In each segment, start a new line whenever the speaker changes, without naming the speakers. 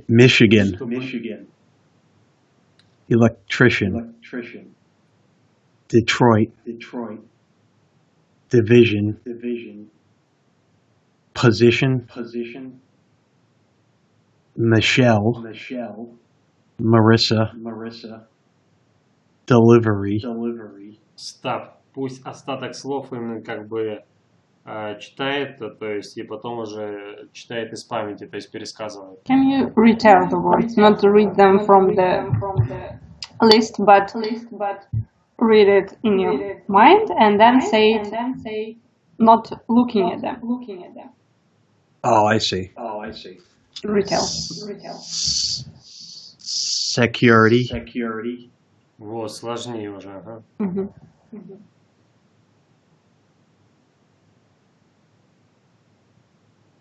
Michigan. Electrician. Detroit. Division. Position. Michelle. Marissa. Delivery.
Стоп. Пусть остаток слов именно как бы читает, то есть и потом уже читает из памяти, то есть пересказывает.
Can you retell the words, not to read them from the list, but read it in your mind and then say it, not looking at them.
Oh, I see.
Retell.
Security.
Вот, сложнее уже, ага.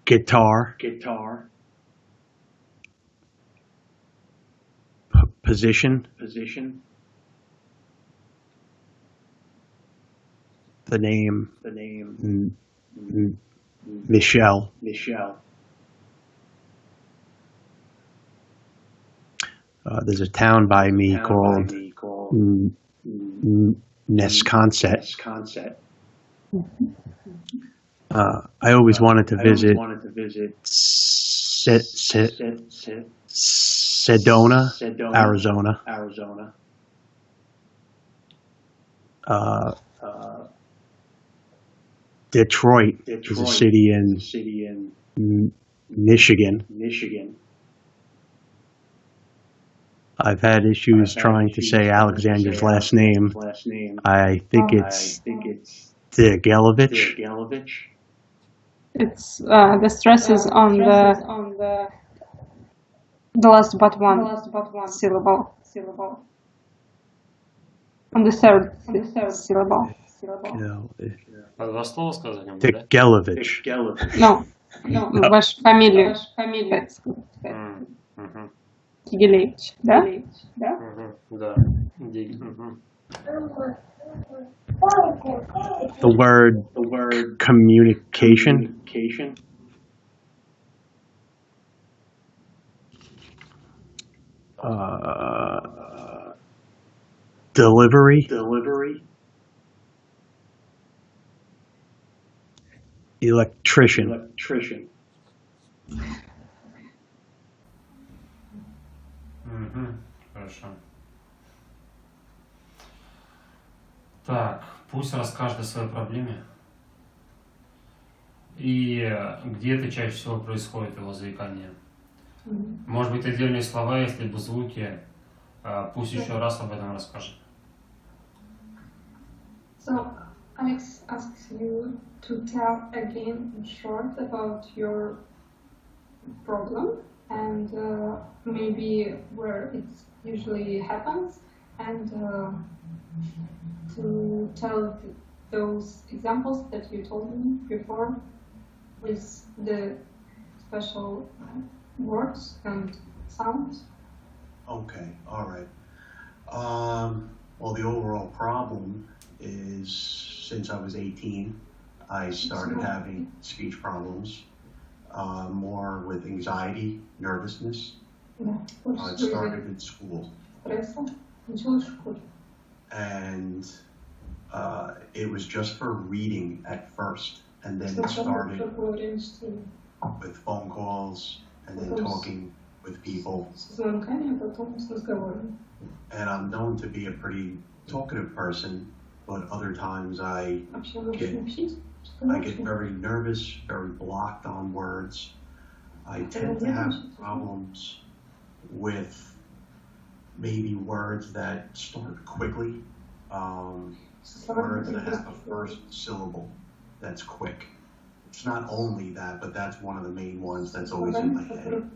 Guitar. Position. The name. Michelle. There's a town by me called Nesconset. I always wanted to visit Sedona, Arizona. Detroit is a city in Michigan. I've had issues trying to say Alexander's last name. I think it's Degelovich.
It's the stress is on the last but one syllable. On the third syllable.
По два слова сказать?
Degelovich.
No, ваша фамилия. Тигелевич, да?
Да.
The word communication. Delivery. Electrician.
Хорошо. Так, пусть расскажет о своей проблеме. И где это чаще всего происходит, его заикание. Может быть, отдельные слова, если бы звуки, пусть еще раз об этом расскажет.
So, Alex asks you to tell again in short about your problem and maybe where it usually happens, and to tell those examples that you told me before with the special words and sounds.
Okay, all right. Well, the overall problem is since I was 18, I started having speech problems, more with anxiety, nervousness. It started in school. And it was just for reading at first, and then it started with phone calls and then talking with people. And I'm known to be a pretty talkative person, but other times I get very nervous, very blocked on words. I tend to have problems with maybe words that start quickly, words that have a first syllable that's quick. It's not only that, but that's one of the main ones that's always in my head.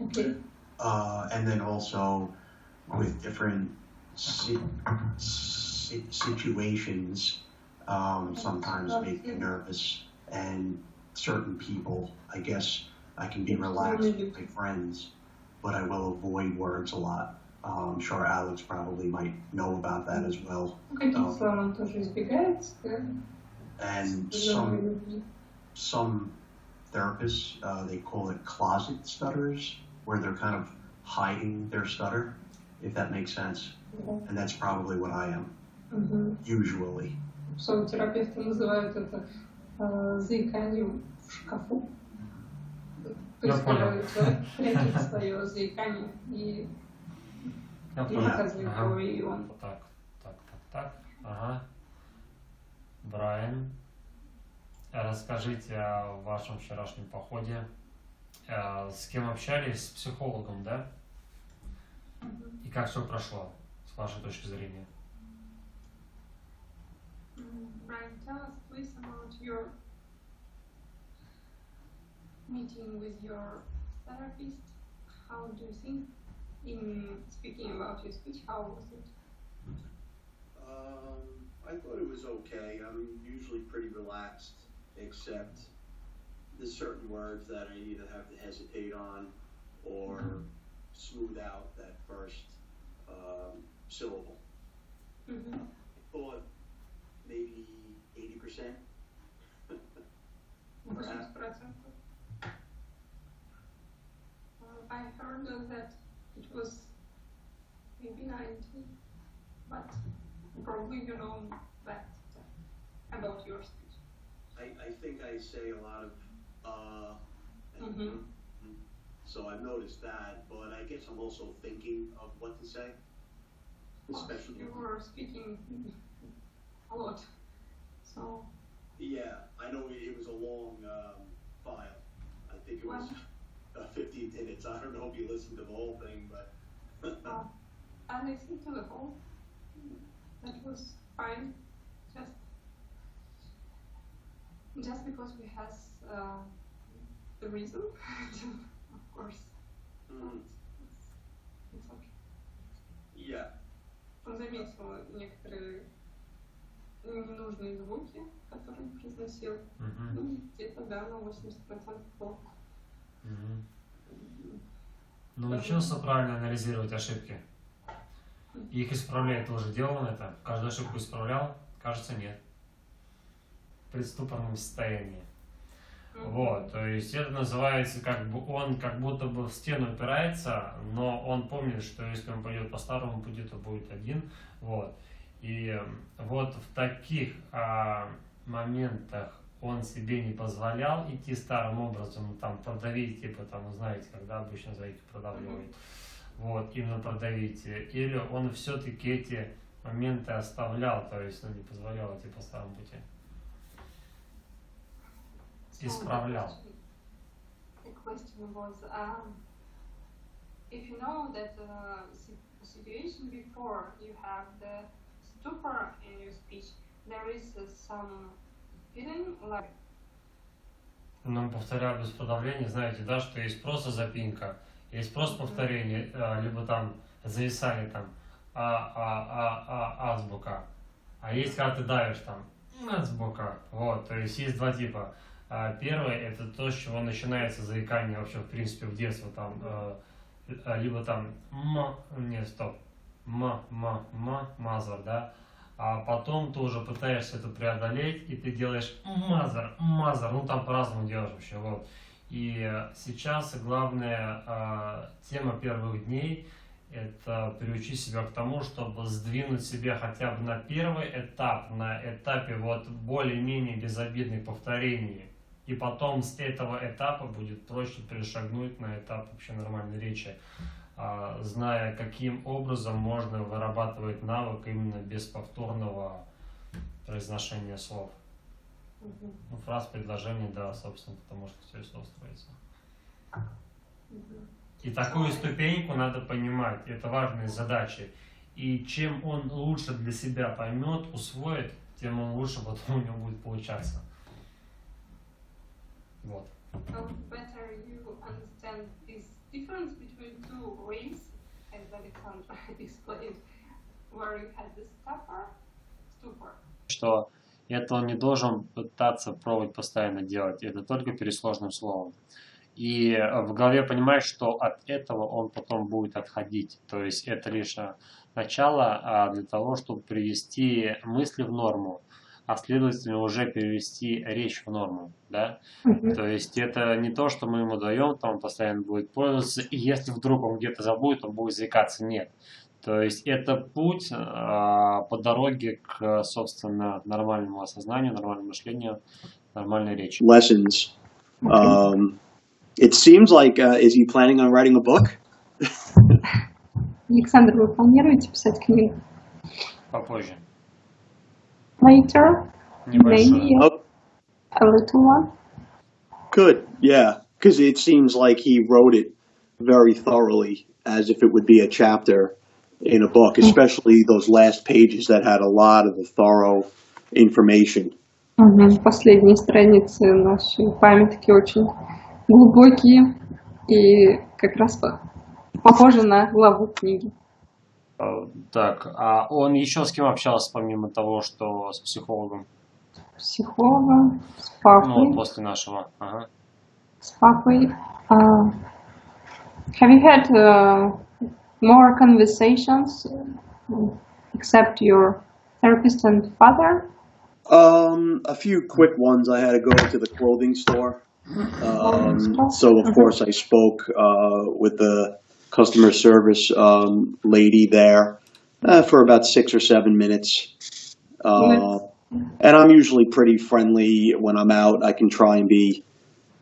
Okay.
And then also with different situations, sometimes make me nervous, and certain people, I guess I can be relaxed with my friends, but I will avoid words a lot. I'm sure Alex probably might know about that as well. And some therapists, they call it closet stutterers, where they're kind of hiding their stutter, if that makes sense. And that's probably what I am, usually.
Терапевты называют это заиканием в шкафу. То есть, когда человек прячет свое заикание и показывает его, и он...
Так. Ага. Брайан, расскажите о вашем вчерашнем походе. С кем общались? С психологом, да? И как все прошло, с вашей точки зрения?
Brian, tell us please about your meeting with your therapist. How do you think in speaking about your speech? How was it?
I thought it was okay. I'm usually pretty relaxed, except there's certain words that I either have to hesitate on or smooth out that first syllable. I thought maybe 80%. Perhaps.
I heard that it was maybe 90, but probably you know that about your speech.
I think I say a lot of and so I've noticed that, but I guess I'm also thinking of what to say. Especially
you were speaking a lot, so
yeah, I know it was a long file. I think it was 15 minutes. I don't know if you listened to the whole thing, but
I listened to the whole. That was fine. Just because we have the reason, of course. It's okay.
Yeah.
Он заметил некоторые ненужные звуки, которые произносил. Ну, где-то, да, на 80% плохо.
Научился правильно анализировать ошибки? Их исправлять тоже делал он это? Каждую ошибку исправлял? Кажется, нет. В предступорном состоянии. Вот, то есть это называется, как бы он как будто бы в стену упирается, но он помнит, что если он пойдет по старому пути, то будет один. Вот. И вот в таких моментах он себе не позволял идти старым образом, там, продавить, типа, там, знаете, когда обычно зайки продавливают. Вот, именно продавить. Или он все-таки эти моменты оставлял, то есть он не позволял идти по старому пути. Исправлял.
The question was, if you know that situation before you have the stupor in your speech, there is some feeling like...
Ну, повторяю без продавления, знаете, да, что есть просто запинка, есть просто повторение, либо там зависание, там, азбука, а есть, когда ты давишь, там, азбука, вот, то есть есть два типа. Первый, это то, с чего начинается заикание вообще, в принципе, в детстве, там, либо там, мазар, да, а потом ты уже пытаешься это преодолеть, и ты делаешь мазар, ну там по-разному делаешь вообще, вот. И сейчас главная тема первых дней – это приучить себя к тому, чтобы сдвинуть себя хотя бы на первый этап, на этапе вот более-менее безобидных повторений. И потом с этого этапа будет проще перешагнуть на этап вообще нормальной речи, зная, каким образом можно вырабатывать навык именно без повторного произношения слов. Ну, фраз, предложений, да, собственно, потому что все слово строится. И такую ступеньку надо понимать, это важные задачи. И чем он лучше для себя поймет, усвоит, тем он лучше потом у него будет получаться. Вот.
Better you understand this difference between two ways, as Alexandra explained, where you had the stupor.
Что это он не должен пытаться пробовать постоянно делать, это только перед сложным словом. И в голове понимаешь, что от этого он потом будет отходить. То есть это лишь начало для того, чтобы привести мысли в норму. а следовательно уже перевести речь в норму, да? То есть это не то, что мы ему даем, там он постоянно будет пользоваться, и если вдруг он где-то забудет, он будет заикаться, нет. То есть это путь по дороге к, собственно, нормальному осознанию, нормальному мышлению, нормальной речи.
Lessons. It seems like, is he planning on writing a book?
Александр, вы планируете писать книгу?
Попозже.
Later?
Небольшое.
Maybe a little one?
Good, yeah. Because it seems like he wrote it very thoroughly, as if it would be a chapter in a book, especially those last pages that had a lot of the thorough information.
Последние страницы нашей памятки очень глубокие и как раз похожи на главу книги.
Так, а он еще с кем общался, помимо того, что с психологом?
Психологом, с папой.
Ну, после нашего. Ага.
С папой. Have you had more conversations except your therapist and father?
A few quick ones. I had to go to the clothing store. So of course I spoke with the customer service lady there for about 6 or 7 minutes. And I'm usually pretty friendly when I'm out. I can try and be,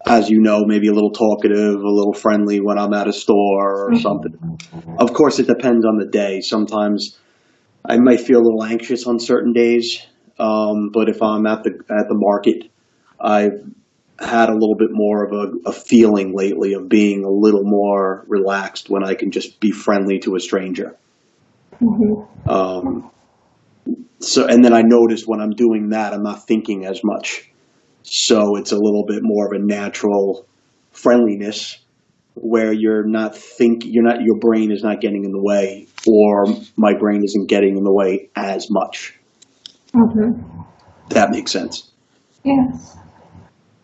as you know, maybe a little talkative, a little friendly when I'm at a store or something. Of course, it depends on the day. Sometimes I might feel a little anxious on certain days, but if I'm at the market, I've had a little bit more of a feeling lately of being a little more relaxed when I can just be friendly to a stranger. So, and then I notice when I'm doing that, I'm not thinking as much. So it's a little bit more of a natural friendliness where your brain is not getting in the way, or my brain isn't getting in the way as much. That makes sense.
Yes.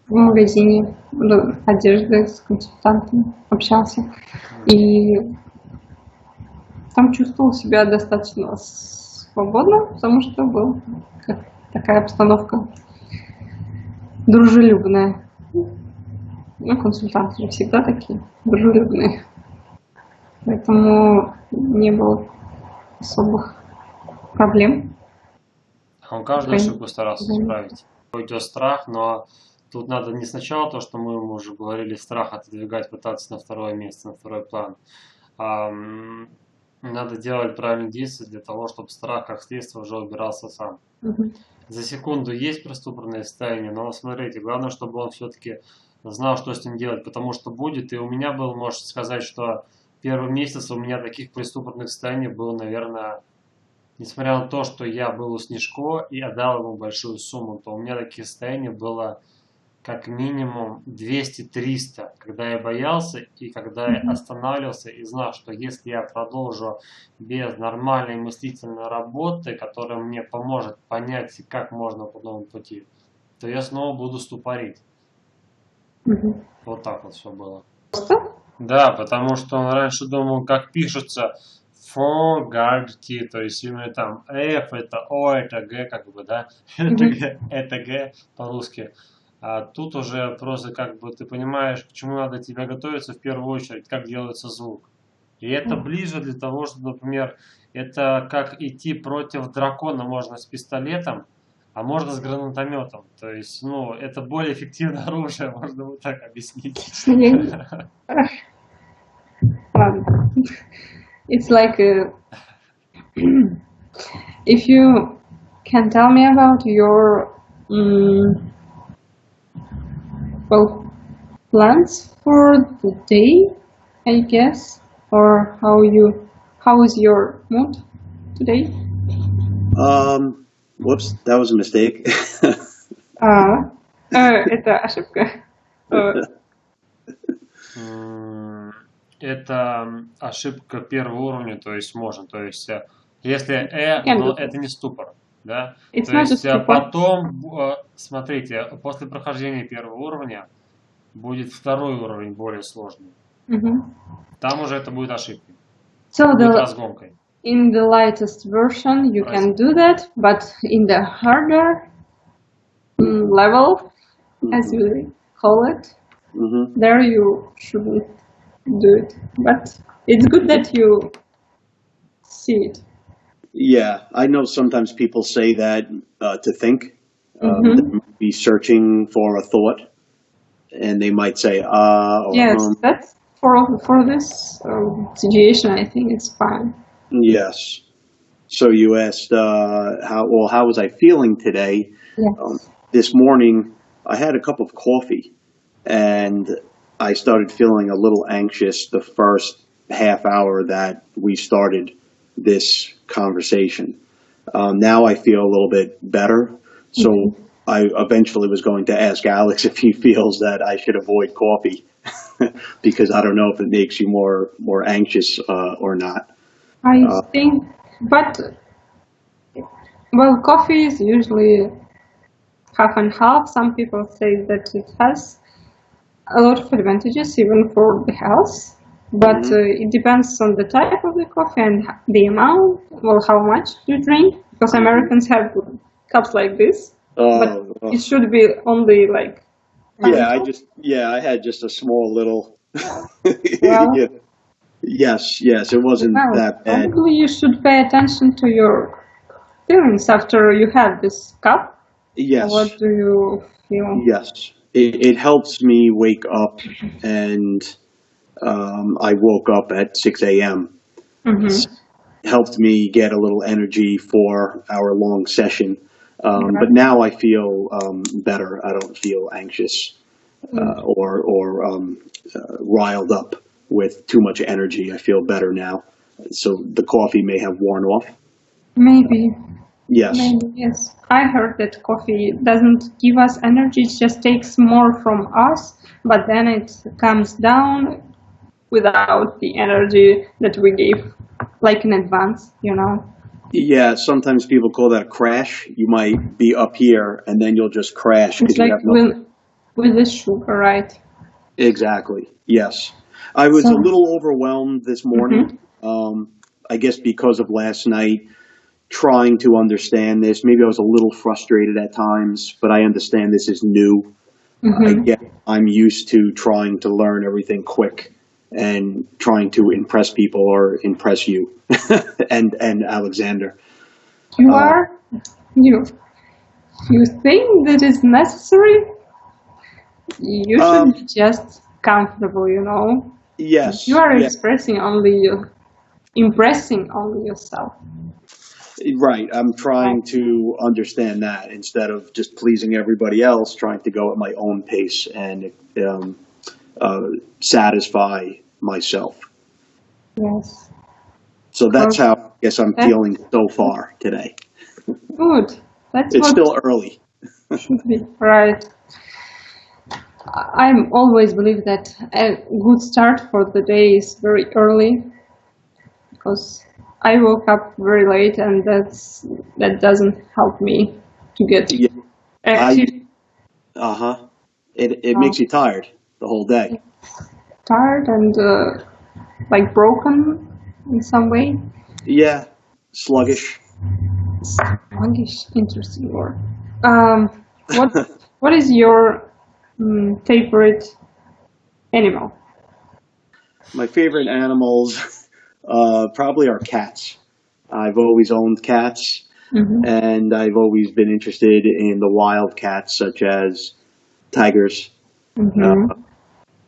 В магазине одежды с консультантом общался. И там чувствовал себя достаточно свободно, потому что была такая обстановка дружелюбная. Ну, консультанты же всегда такие дружелюбные. Поэтому не было особых проблем.
Он каждую ошибку старался исправить. Идет страх, но тут надо не сначала то, что мы уже говорили, страх отодвигать, пытаться на второе место, на второй план. Надо делать правильные действия для того, чтобы страх как следствие уже убирался сам. За секунду есть преступное состояние, но смотрите, главное, чтобы он все-таки знал, что с ним делать, потому что будет, и у меня был, можно сказать, что первый месяц у меня таких преступных состояний было, наверное, несмотря на то, что я был у Снежко и отдал ему большую сумму, то у меня таких состояний было как минимум 200-300, когда я боялся и когда я останавливался и знал, что если я продолжу без нормальной мыслительной работы, которая мне поможет понять, как можно по новому пути, то я снова буду ступорить. Вот так вот все было. Да, потому что он раньше думал, как пишется forgarty, то есть именно там F, это O, это G, как бы, да, это G по-русски. А тут уже просто как бы ты понимаешь, к чему надо тебе готовиться в первую очередь, как делается звук. И это ближе для того, что, например, это как идти против дракона можно с пистолетом, а можно с гранатометом. То есть, ну, это более эффективное оружие, можно вот так объяснить.
It's like if you can tell me about your plans for the day, I guess, or how is your mood today?
Whoops, that was a mistake.
Это ошибка.
Это ошибка первого уровня, то есть можно, то есть если но это не ступор, да? То есть потом, смотрите, после прохождения первого уровня будет второй уровень более сложный. Там уже это будет ошибкой, будет разгонкой.
In the lightest version you can do that, but in the harder level, as we call it, there you shouldn't do it. But it's good that you see it.
Yeah, I know sometimes people say that to think. They might be searching for a thought, and they might say, or
Yes, that's for this situation, I think it's fine.
Yes. So you asked how was I feeling today?
Yes.
This morning, I had a cup of coffee, and I started feeling a little anxious the first half hour that we started this conversation. Now I feel a little bit better. So I eventually was going to ask Alex if he feels that I should avoid coffee because I don't know if it makes you more anxious or not.
I think, but well, coffee is usually half and half. Some people say that it has a lot of advantages even for the health, but it depends on the type of the coffee and the amount, well, how much you drink, because Americans have cups like this, but it should be only like...
I had just a small little...
Well,
yeah. Yes, it wasn't that bad.
Probably you should pay attention to your feelings after you had this cup.
Yes.
What do you feel?
Yes. It helps me wake up, and I woke up at 6 a.m. It helped me get a little energy for our long session. But now I feel better. I don't feel anxious or riled up with too much energy. I feel better now. So the coffee may have worn off.
Maybe.
Yes.
Maybe, yes. I heard that coffee doesn't give us energy, it just takes more from us, but then it comes down without the energy that we gave, like in advance, you know?
Yeah, sometimes people call that a crash. You might be up here and then you'll just crash.
It's like with the sugar, right?
Exactly, yes. I was a little overwhelmed this morning, I guess because of last night, trying to understand this. Maybe I was a little frustrated at times, but I understand this is new. I'm used to trying to learn everything quick and trying to impress people or impress you and Alexander.
You think that is necessary? You should be just comfortable, you know?
Yes.
You are impressing only yourself.
Right. I'm trying to understand that instead of just pleasing everybody else, trying to go at my own pace and satisfy myself.
Yes.
So that's how I guess I'm feeling so far today.
Good.
It's still early.
Should be right. I always believe that a good start for the day is very early, because I woke up very late, and that doesn't help me to get active.
It makes you tired the whole day.
Tired and like broken in some way.
Yeah, sluggish.
Sluggish, interesting word. What is your favorite animal?
My favorite animals probably are cats. I've always owned cats, and I've always been interested in the wild cats, such as tigers,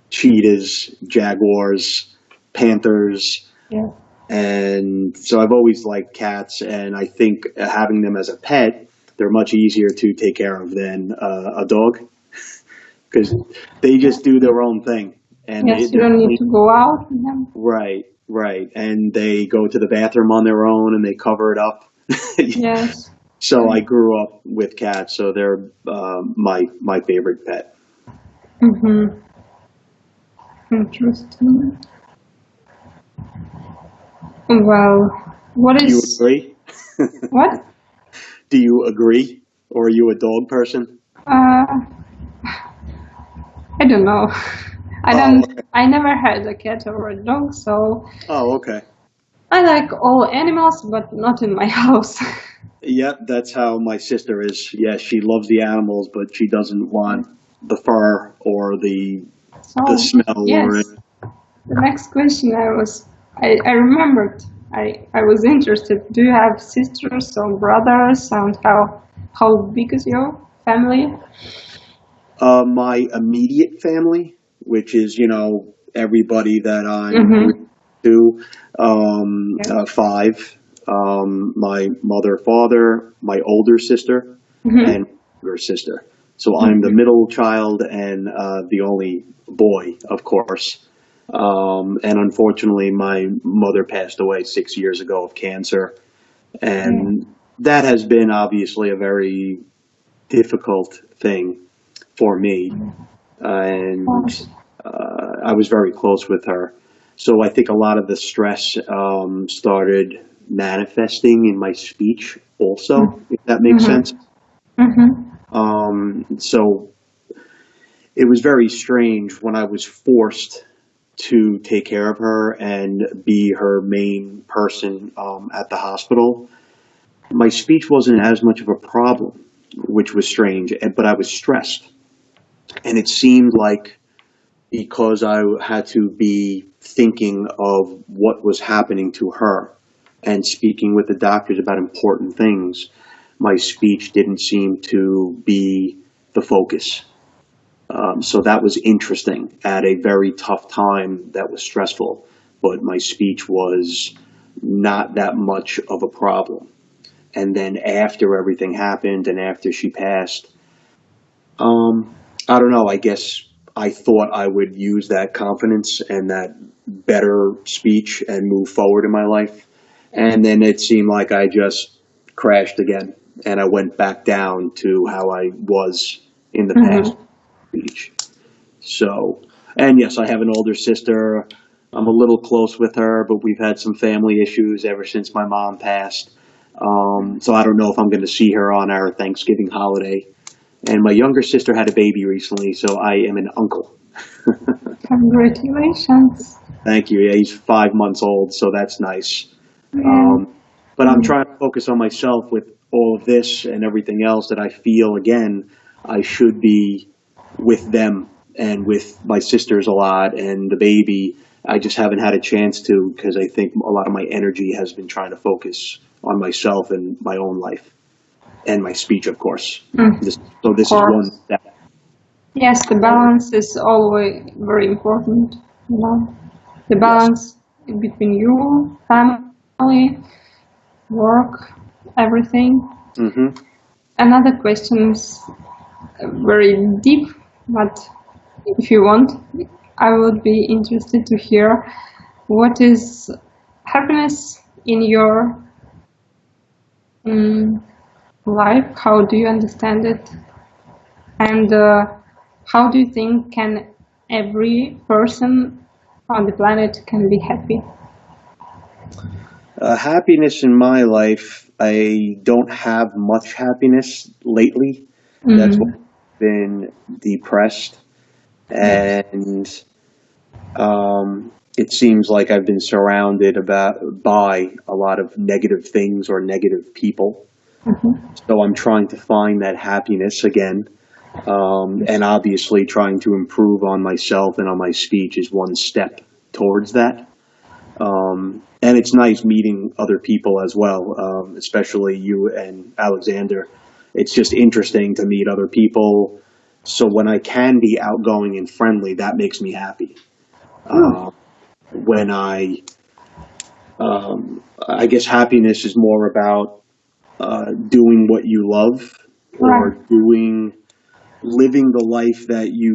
cheetahs, jaguars, panthers.
Yeah.
And so I've always liked cats, and I think having them as a pet, they're much easier to take care of than a dog, because they just do their own thing. And
yes, you don't need to go out with them.
Right. And they go to the bathroom on their own, and they cover it up.
Yes.
So I grew up with cats, so they're my favorite pet.
Interesting. Well, what is...
Do you agree?
What?
Do you agree? Or are you a dog person?
I don't know. I never had a cat or a dog, so...
Oh, okay.
I like all animals, but not in my house.
Yep, that's how my sister is. Yeah, she loves the animals, but she doesn't want the fur or the
So,
smell or it.
yes, the next question I remembered. I was interested. Do you have sisters or brothers? And how big is your family?
My immediate family, which is, everybody that I'm
Mm-hmm.
to,
Yeah.
five. My mother, father, my older sister,
Mm-hmm.
and younger sister. So I'm the middle child and the only boy, of course. And unfortunately, my mother passed away 6 years ago of cancer.
Yeah.
And that has been obviously a very difficult thing for me. And I was very close with her. So I think a lot of the stress started manifesting in my speech also, if that makes
Mm-hmm.
sense.
Mm-hmm.
So it was very strange when I was forced to take care of her and be her main person at the hospital. My speech wasn't as much of a problem, which was strange, but I was stressed. And it seemed like because I had to be thinking of what was happening to her and speaking with the doctors about important things, my speech didn't seem to be the focus. So that was interesting at a very tough time that was stressful, but my speech was not that much of a problem. And then after everything happened and after she passed, I don't know, I guess I thought I would use that confidence and that better speech and move forward in my life. And then it seemed like I just crashed again and I went back down to how I was in the past
Mm-hmm.
speech. So, and yes, I have an older sister. I'm a little close with her, but we've had some family issues ever since my mom passed. So I don't know if I'm going to see her on our Thanksgiving holiday. And my younger sister had a baby recently, so I am an uncle.
Congratulations.
Thank you. Yeah, he's 5 months old, so that's nice.
Yeah.
But I'm trying to focus on myself with all of this and everything else that I feel, again, I should be with them and with my sisters a lot and the baby. I just haven't had a chance to because I think a lot of my energy has been trying to focus on myself and my own life and my speech, of course.
Of
So this is one
course.
step
Yes, the
forward.
balance is always very important, you know. The
Yes.
balance between you, family, work, everything.
Hmm.
Another question is very deep, but if you want, I would be interested to hear what is happiness in your um, life? How do you understand it? And how do you think can every person on the planet can be happy?
Happiness in my life, I don't have much happiness lately. That's why
Mm.
I've been depressed.
Yes.
And it seems like I've been surrounded by a lot of negative things or negative people.
Mhm.
So I'm trying to find that happiness again. And obviously trying to improve on myself and on my speech is one step towards that. And it's nice meeting other people as well, especially you and Alexander. It's just interesting to meet other people. So when I can be outgoing and friendly, that makes me happy.
Oh,
When I guess happiness is more about doing what you love
right.
or living the life that you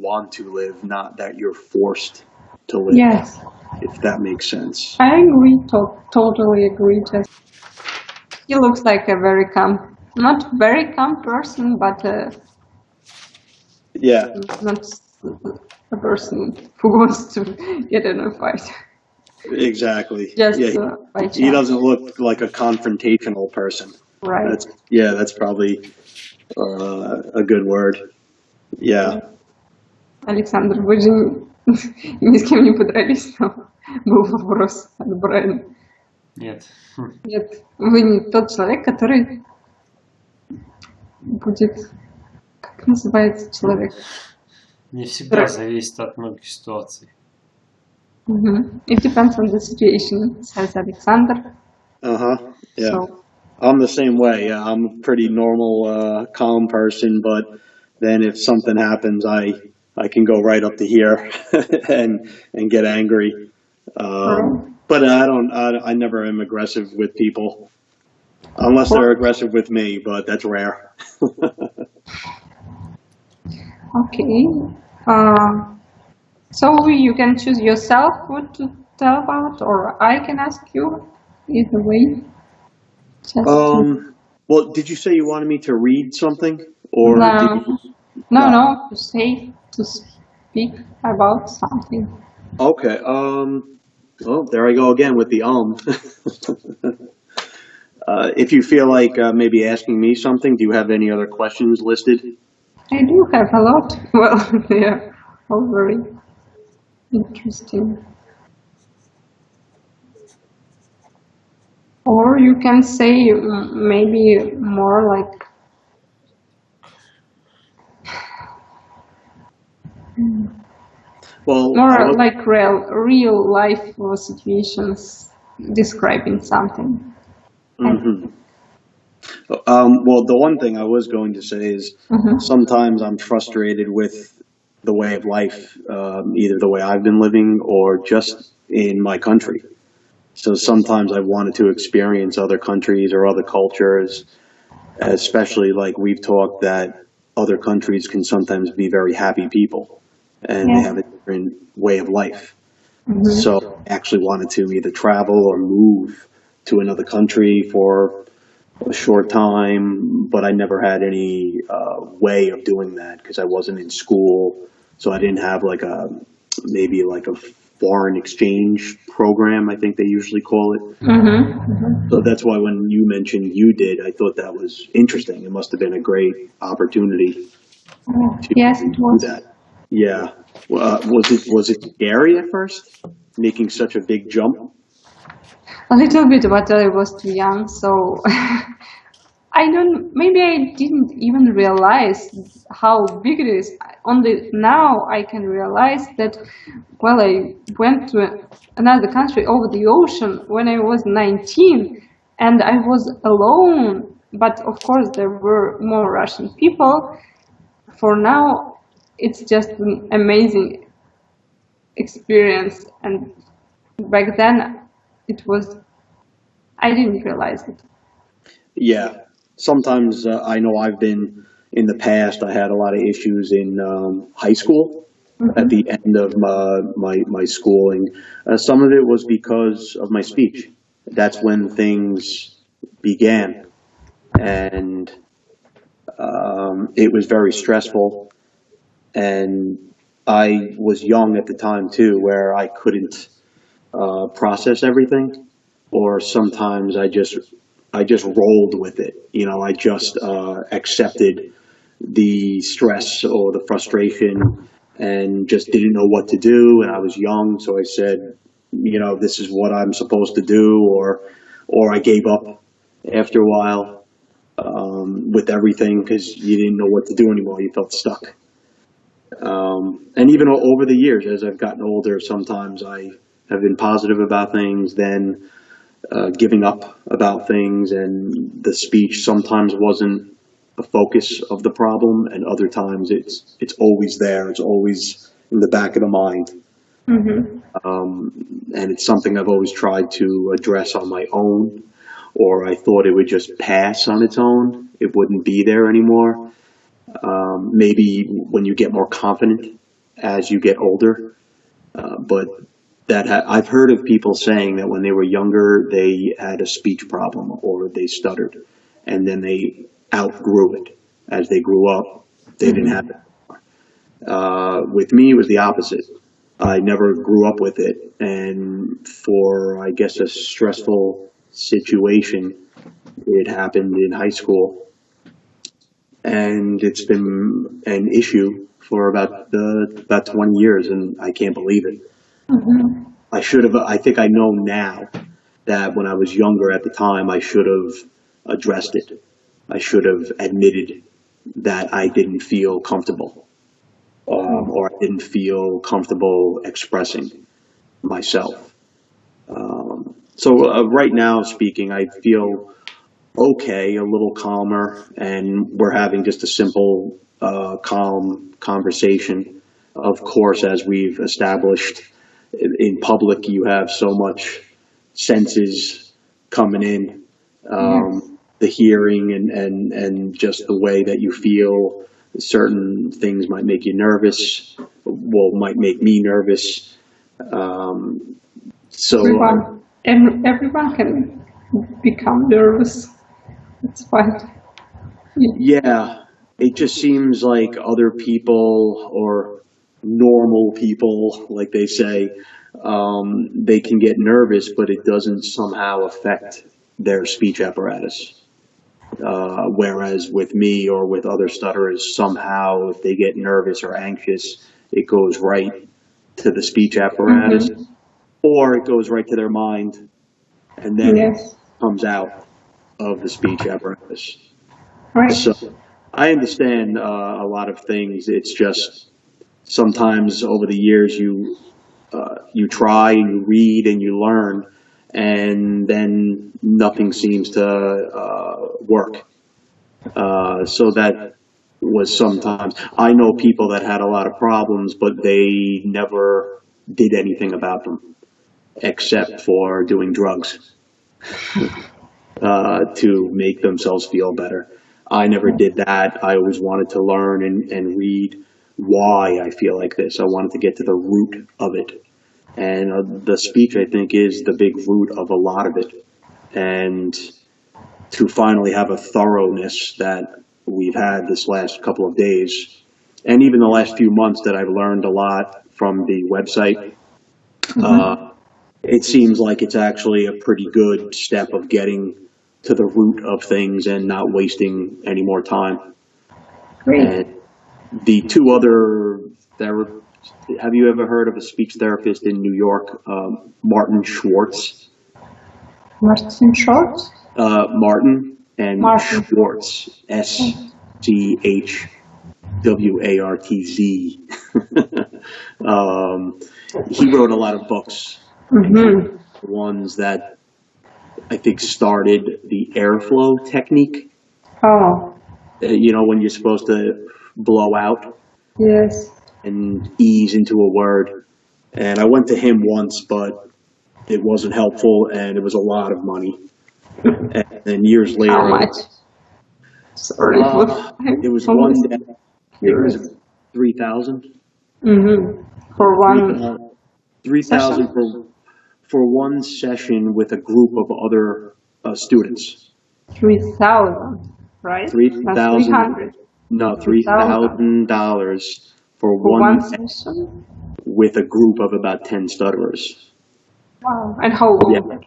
want to live, not that you're forced to live,
Yes,
if that makes sense.
I agree. Totally agree. Just he looks like a very calm, not very calm person, but
Yeah,
not a person who wants to get in a fight
exactly.
just
Yeah,
by
he
chance.
doesn't look like a confrontational person.
Right.
That's probably a good word. Yeah.
Александр, вы же ни с кем не подрались, но был вопрос от Брайана.
Нет.
Нет, вы не тот человек, который будет, как называется человек?
Не всегда зависит от многих ситуаций.
It depends on the situation, says Alexander.
Yeah.
So,
I'm the same way. I'm a pretty normal, calm person, but then if something happens, I can go right up to here and get angry. But I never am aggressive with people unless they're aggressive with me, but that's rare.
okay. So you can choose yourself what to tell about, or I can ask you either way.
Well, did you say you wanted me to read something, or
no, to say, to speak about something.
Okay. Well, there I go again with the If you feel like maybe asking me something, do you have any other questions listed?
I do have a lot. Well, they're all very interesting. Or you can say maybe more like more like real life situations describing something.
Well, the one thing I was going to say is sometimes I'm frustrated with the way of life, either the way I've been living or just in my country. So sometimes I wanted to experience other countries or other cultures, especially like we've talked that other countries can sometimes be very happy people and they have a different way of life. So I actually wanted to either travel or move to another country for a short time, but I never had any way of doing that because I wasn't in school. So I didn't have like maybe like a foreign exchange program, I think they usually call it. So that's why when you mentioned you did, I thought that was interesting. It must have been a great opportunity.
Yes, it was.
That. Yeah. Was it scary at first, making such a big jump?
A little bit, but I was too young, so maybe I didn't even realize how big it is. Only now I can realize that, well, I went to another country over the ocean when I was 19 and I was alone, but of course there were more Russian people. For now, it's just an amazing experience, and back then I didn't realize it.
Yeah. Sometimes I know I've been in the past, I had a lot of issues in high school at the end of my schooling. Some of it was because of my speech. That's when things began. And it was very stressful. And I was young at the time too, where I couldn't process everything, or sometimes I just rolled with it. You know, I just accepted the stress or the frustration and just didn't know what to do. And I was young, so I said, you know, this is what I'm supposed to do, or I gave up after a while with everything because you didn't know what to do anymore. You felt stuck. And even over the years, as I've gotten older, sometimes I have been positive about things, then giving up about things, and the speech sometimes wasn't the focus of the problem, and other times it's always there. It's always in the back of the mind. And it's something I've always tried to address on my own, or I thought it would just pass on its own. It wouldn't be there anymore. Maybe when you get more confident as you get older, but I've heard of people saying that when they were younger, they had a speech problem or they stuttered, and then they outgrew it. As they grew up, they didn't have it anymore. With me, it was the opposite. I never grew up with it, and for, I guess, a stressful situation, it happened in high school, and it's been an issue for about 20 years, and I can't believe it. I think I know now that when I was younger at the time, I should have addressed it. I should have admitted that I didn't feel comfortable, or I didn't feel comfortable expressing myself. So right now speaking, I feel okay, a little calmer, and we're having just a simple, calm conversation. Of course, as we've established, in public, you have so much senses coming in, the hearing and just the way that you feel. Certain things might make you nervous, might make me nervous.
Everyone can become nervous. It's fine.
Yeah, it just seems like other people, or normal people, like they say, they can get nervous, but it doesn't somehow affect their speech apparatus. Whereas with me or with other stutterers, somehow if they get nervous or anxious, it goes right to the speech apparatus, or it goes right to their mind, and then it comes out of the speech apparatus.
Right.
So I understand a lot of things. It's just sometimes over the years you try and you read and you learn, and then nothing seems to work. So that was sometimes. I know people that had a lot of problems, but they never did anything about them except for doing drugs to make themselves feel better. I never did that. I always wanted to learn and read why I feel like this. I wanted to get to the root of it. And the speech, I think, is the big root of a lot of it. And to finally have a thoroughness that we've had this last couple of days, and even the last few months that I've learned a lot from the website, it seems like it's actually a pretty good step of getting to the root of things and not wasting any more time.
Great.
And the two other have you ever heard of a speech therapist in New York, Martin Schwartz?
Martin Schwartz?
Martin and
Martin.
Schwartz, SCHWARTZ. He wrote a lot of books. Ones that I think started the airflow technique.
Oh.
When you're supposed to blow out.
Yes.
And ease into a word. And I went to him once, but it wasn't helpful, and it was a lot of money. And then years later,
How much? Sorry.
It was one day. It was 3,000.
For one
3,000 for one session with a group of other students.
3,000, right?
3,000. No, $3,000 for one
session
with a group of about 10 stutterers.
Wow! And how long?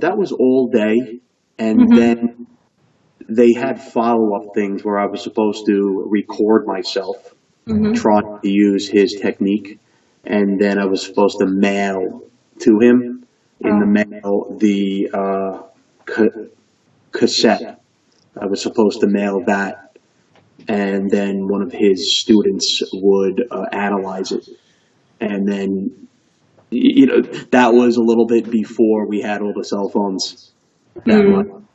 That was all day, and then they had follow-up things where I was supposed to record myself trying to use his technique, and then I was supposed to mail to him in the mail the cassette. I was supposed to mail that, and then one of his students would analyze it. And then, that was a little bit before we had all the cell phones. That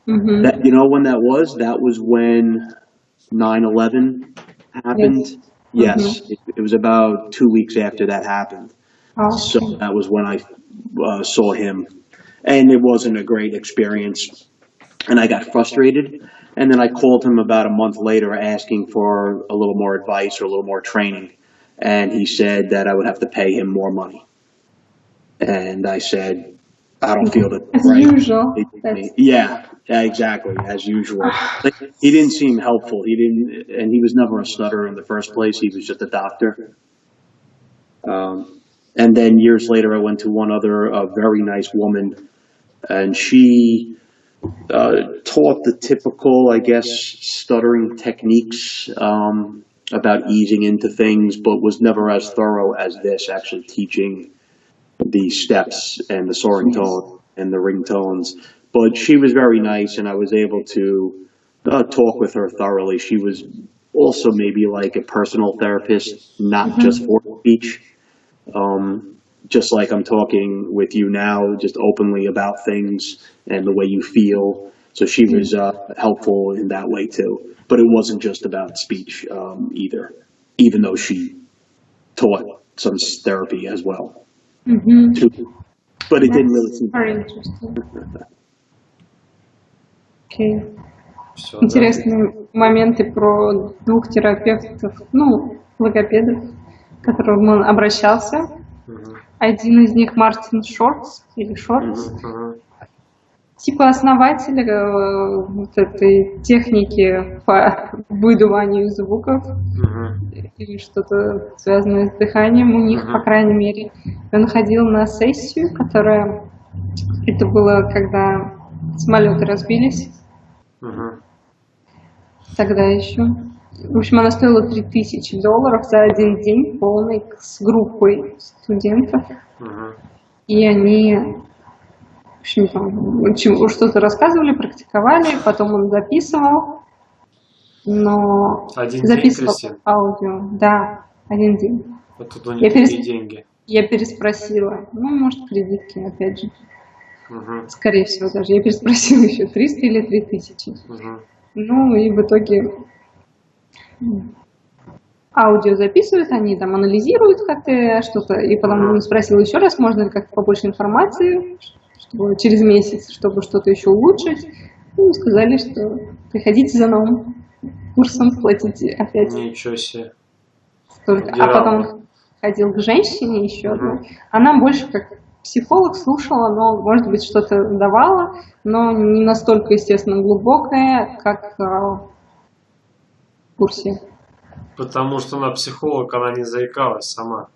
when that was? That was when 9/11 happened. Yes, it was about 2 weeks after that happened.
Oh.
So that was when I saw him, and it wasn't a great experience. And I got frustrated, and then I called him about a month later asking for a little more advice or a little more training, and he said that I would have to pay him more money. And I said, I don't feel that
as
right.
usual.
Yeah, exactly, as usual. Like, he didn't seem helpful. And he was never a stutterer in the first place. He was just a doctor. And then years later, I went to one other very nice woman, and she taught the typical, I guess, stuttering techniques about easing into things, but was never as thorough as this, actually teaching the steps and the soaring tone and the ringtones. But she was very nice, and I was able to talk with her thoroughly. She was also maybe like a personal therapist, not just for speech. Just like I'm talking with you now, just openly about things and the way you feel. So she was helpful in that way too. But it wasn't just about speech either, even though she taught some therapy as well. But it didn't really seem
very interesting. Okay. Интересные моменты про двух терапевтов, ну, логопедов, к которым он обращался. Один из них Мартин Шортс, или Шортс, типа основатель вот этой техники по выдуванию звуков или что-то связанное с дыханием у них, по крайней мере. Он ходил на сессию, которая... Это было, когда самолеты разбились. Тогда еще. В общем, она стоила $3000 за один день полный с группой студентов. И они, в общем, там, что-то рассказывали, практиковали, потом он записывал. Но
Один
записывал
день,
аудио. Да, один день.
Вот тут у них такие деньги.
Я переспросила. Ну, может, кредитки, опять же. Скорее всего, даже. Я переспросила еще 300 или 3000. Ну, и в итоге аудио записывают, они там анализируют как-то что-то, и потом он спросил еще раз, можно ли как-то побольше информации, чтобы через месяц, чтобы что-то еще улучшить. Ну, сказали, что приходите за новым курсом, платите опять.
Ничего себе.
Столько. А потом он ходил к женщине еще одной. Она больше как психолог слушала, но, может быть, что-то давала, но не настолько, естественно, глубокое, как в курсе.
Потому что она психолог, она не заикалась сама.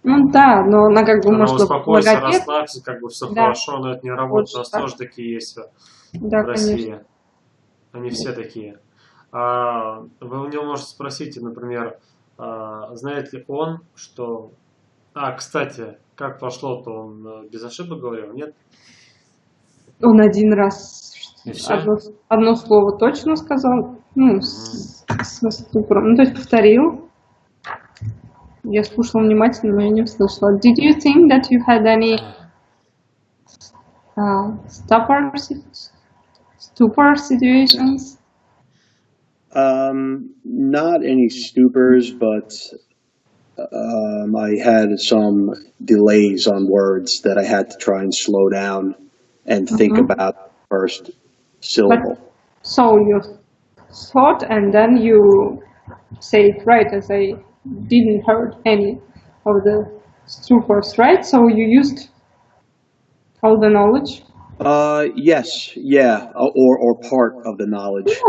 Ну да, но она как бы,
она
может,
успокойся,
логопед.
расслабься, как бы все
Да.
хорошо, но это не работает. У нас
Так.
тоже такие есть
Да,
в России.
конечно.
Они все такие. Вы у него можете спросить, например, знает ли он, что... кстати, как пошло-то, он без ошибок говорил, нет?
Он один раз
И всё?
одно слово точно сказал, ну, со ступором, ну, то есть повторил. Я слушала внимательно, но я не услышала. Did you think that you had any stupor situations?
Not any stupors, but I had some delays on words that I had to try and slow down and think about the first syllable.
So you thought and then you say it right, as I didn't heard any of the stupors, right? So you used all the knowledge?
Yes, yeah, or part of the knowledge,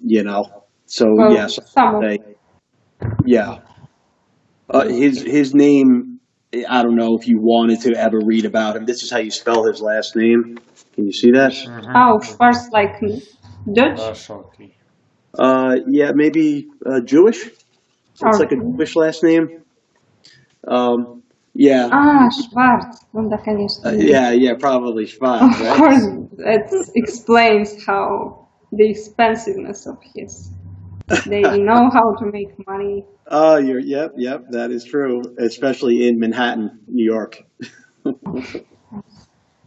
you know. So
Well,
yes,
some of
yeah. His name, I don't know if you wanted to ever read about him. This is how you spell his last name. Can you see that?
First like Dutch?
Хорошо, окей.
Yeah, maybe Jewish. It's like a Jewish last name. Yeah.
Schwarz. Ну да, конечно.
Yeah, probably Schwarz,
Of
right?
course, that explains how the expensiveness of his. They know how to make money.
Oh, yep, that is true, especially in Manhattan, New York.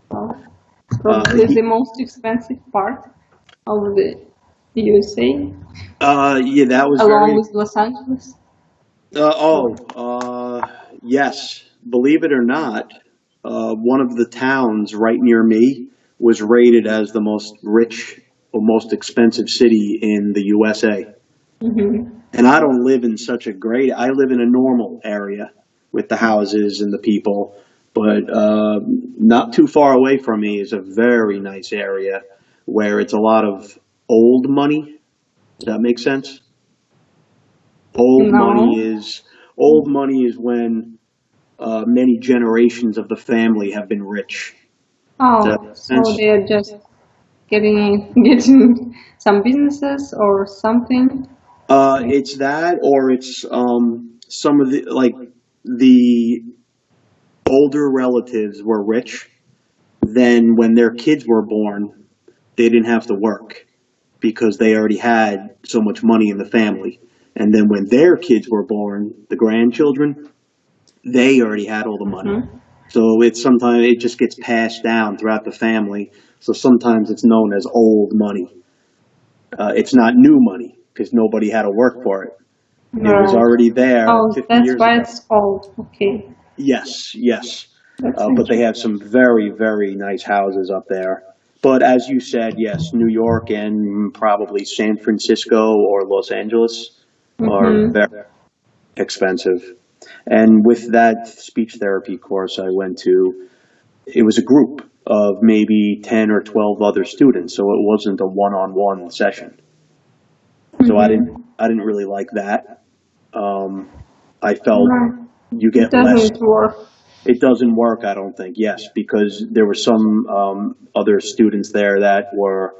Probably the most expensive part of the USA,
Yeah, that was
along with Los Angeles.
Yes. Believe it or not, one of the towns right near me was rated as the most rich or most expensive city in the USA. And I don't live in such a great, I live in a normal area with the houses and the people, but not too far away from me is a very nice area where it's a lot of old money. Does that make sense? Old money is when many generations of the family have been rich.
So they're just getting some businesses or something.
It's that, or it's some of the older relatives were rich, then when their kids were born, they didn't have to work because they already had so much money in the family. And then when their kids were born, the grandchildren, they already had all the money. So sometimes it just gets passed down throughout the family. So sometimes it's known as old money. It's not new money because nobody had to work for it. It was already there.
Oh,
50
that's
years
why
ago.
it's old. Okay.
Yes, yes.
That's
But they have some very, very nice houses up there. But as you said, yes, New York and probably San Francisco or Los Angeles are very expensive. And with that speech therapy course I went to, it was a group of maybe 10 or 12 other students, so it wasn't a one-on-one session. So I didn't really like that. I felt you get
It
less.
doesn't work.
It doesn't work, I don't think, yes, because there were some other students there that were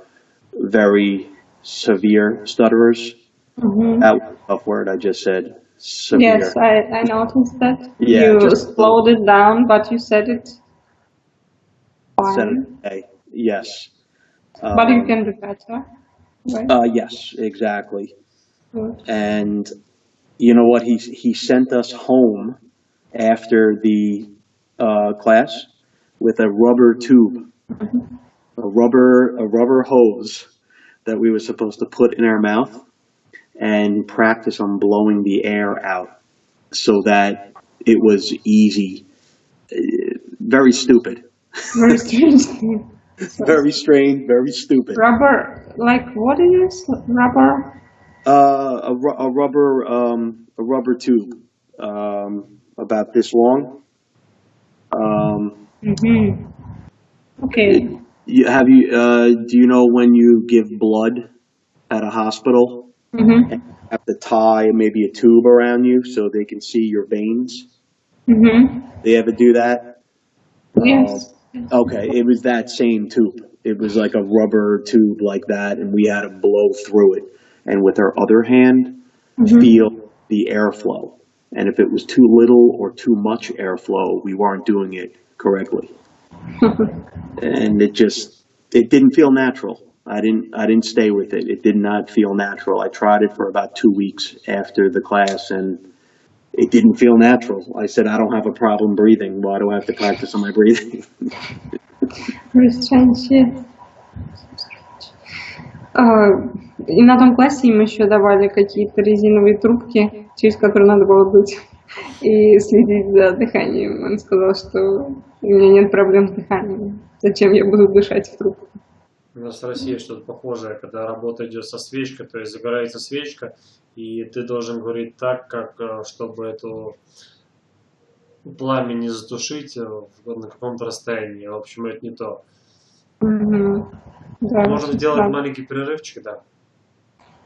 very severe stutterers. That was a tough word I just said, severe.
Yes, I noticed that.
Yeah,
You
just-
slowed it down, but you said it
Said it
fine.
okay. Yes.
But you can do better, right?
Yes, exactly.
Good.
And you know what? He sent us home after the class with a rubber tube, a rubber hose that we were supposed to put in our mouth and practice on blowing the air out so that it was easy. Very stupid.
Very strange.
Very strange, very stupid.
Rubber, like what is rubber?
A rubber tube, about this long.
Okay.
Do you know when you give blood at a hospital? And you have to tie maybe a tube around you so they can see your veins? They ever do that?
Yes.
Okay, it was that same tube. It was like a rubber tube like that, and we had to blow through it. And with our other hand, feel the airflow. And if it was too little or too much airflow, we weren't doing it correctly. And it didn't feel natural. I didn't stay with it. It did not feel natural. I tried it for about 2 weeks after the class, and it didn't feel natural. I said, I don't have a problem breathing. Why do I have to practice on my breathing?
Very strange, yeah. И на том классе им еще давали какие-то резиновые трубки, через которые надо было дуть и следить за дыханием. Он сказал, что у меня нет проблем с дыханием. Зачем я буду дышать в трубку?
У нас в России что-то похожее, когда работа идет со свечкой, то есть загорается свечка, и ты должен говорить так, как чтобы эту пламя не затушить на каком-то расстоянии. В общем, это не то.
Да,
Можем сделать маленький перерывчик, да.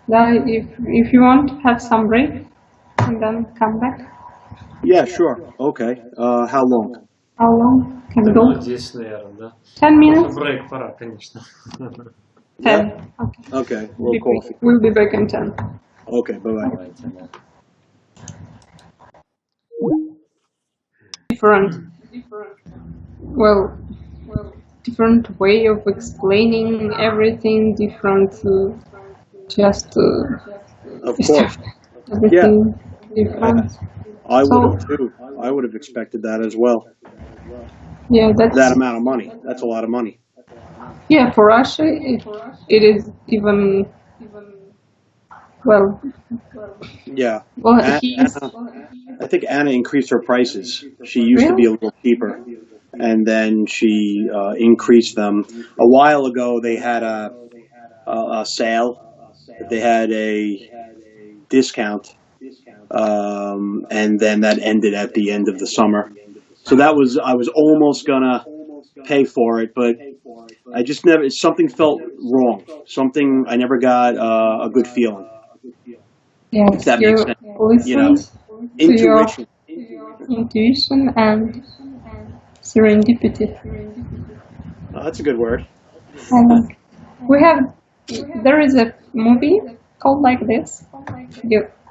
Да, if you want, have some break and then come back.
Yeah, sure. Okay. How long?
How long can
Да,
go?
минут 10, наверное, да.
10 minutes?
Брейк пора, конечно.
10.
Okay. A little coffee.
We'll be back in 10.
Okay, bye-bye.
Давайте, да.
Different way of explaining everything, different
Of course.
everything different.
I would have too. I would have expected that as well.
Yeah, that's
That amount of money. That's a lot of money.
yeah. For Russia, it is even well.
Yeah.
Well, he's
I think Anna increased her prices. She used to be a little cheaper, and then she increased them. A while ago, they had a sale. They had a discount, and then that ended at the end of the summer. So I was almost gonna pay for it, but I just never. Something felt wrong. I never got a good feeling.
yeah.
If that
You
makes sense.
listen
You know, intuition.
to your intuition and serendipity.
Oh, that's a good word.
There is a movie called like this.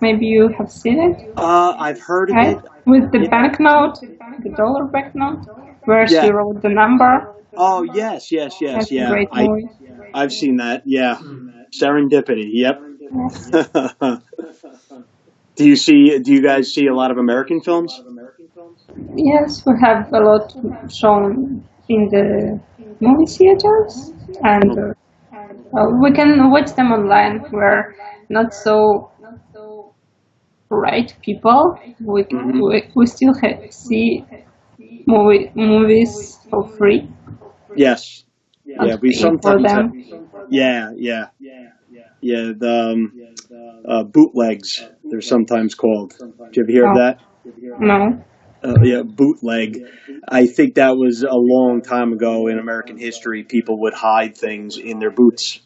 Maybe you have seen it,
I've heard of
right?
it.
With the banknote, the dollar banknote, where she
Yeah.
wrote the number.
Oh, yes.
That's a
Yeah.
great movie.
I've seen that. Yeah. Serendipity. Yep. Do you guys see a lot of American films?
Yes, we have a lot shown in the movie theaters, and we can watch them online. We're not so right people. We still see movies for free.
Yes. Yeah, we
Pay for
sometimes have.
them.
Yeah. The bootlegs, they're sometimes called. Did you ever hear of that?
No.
Yeah, bootleg. I think that was a long time ago in American history. People would hide things in their boots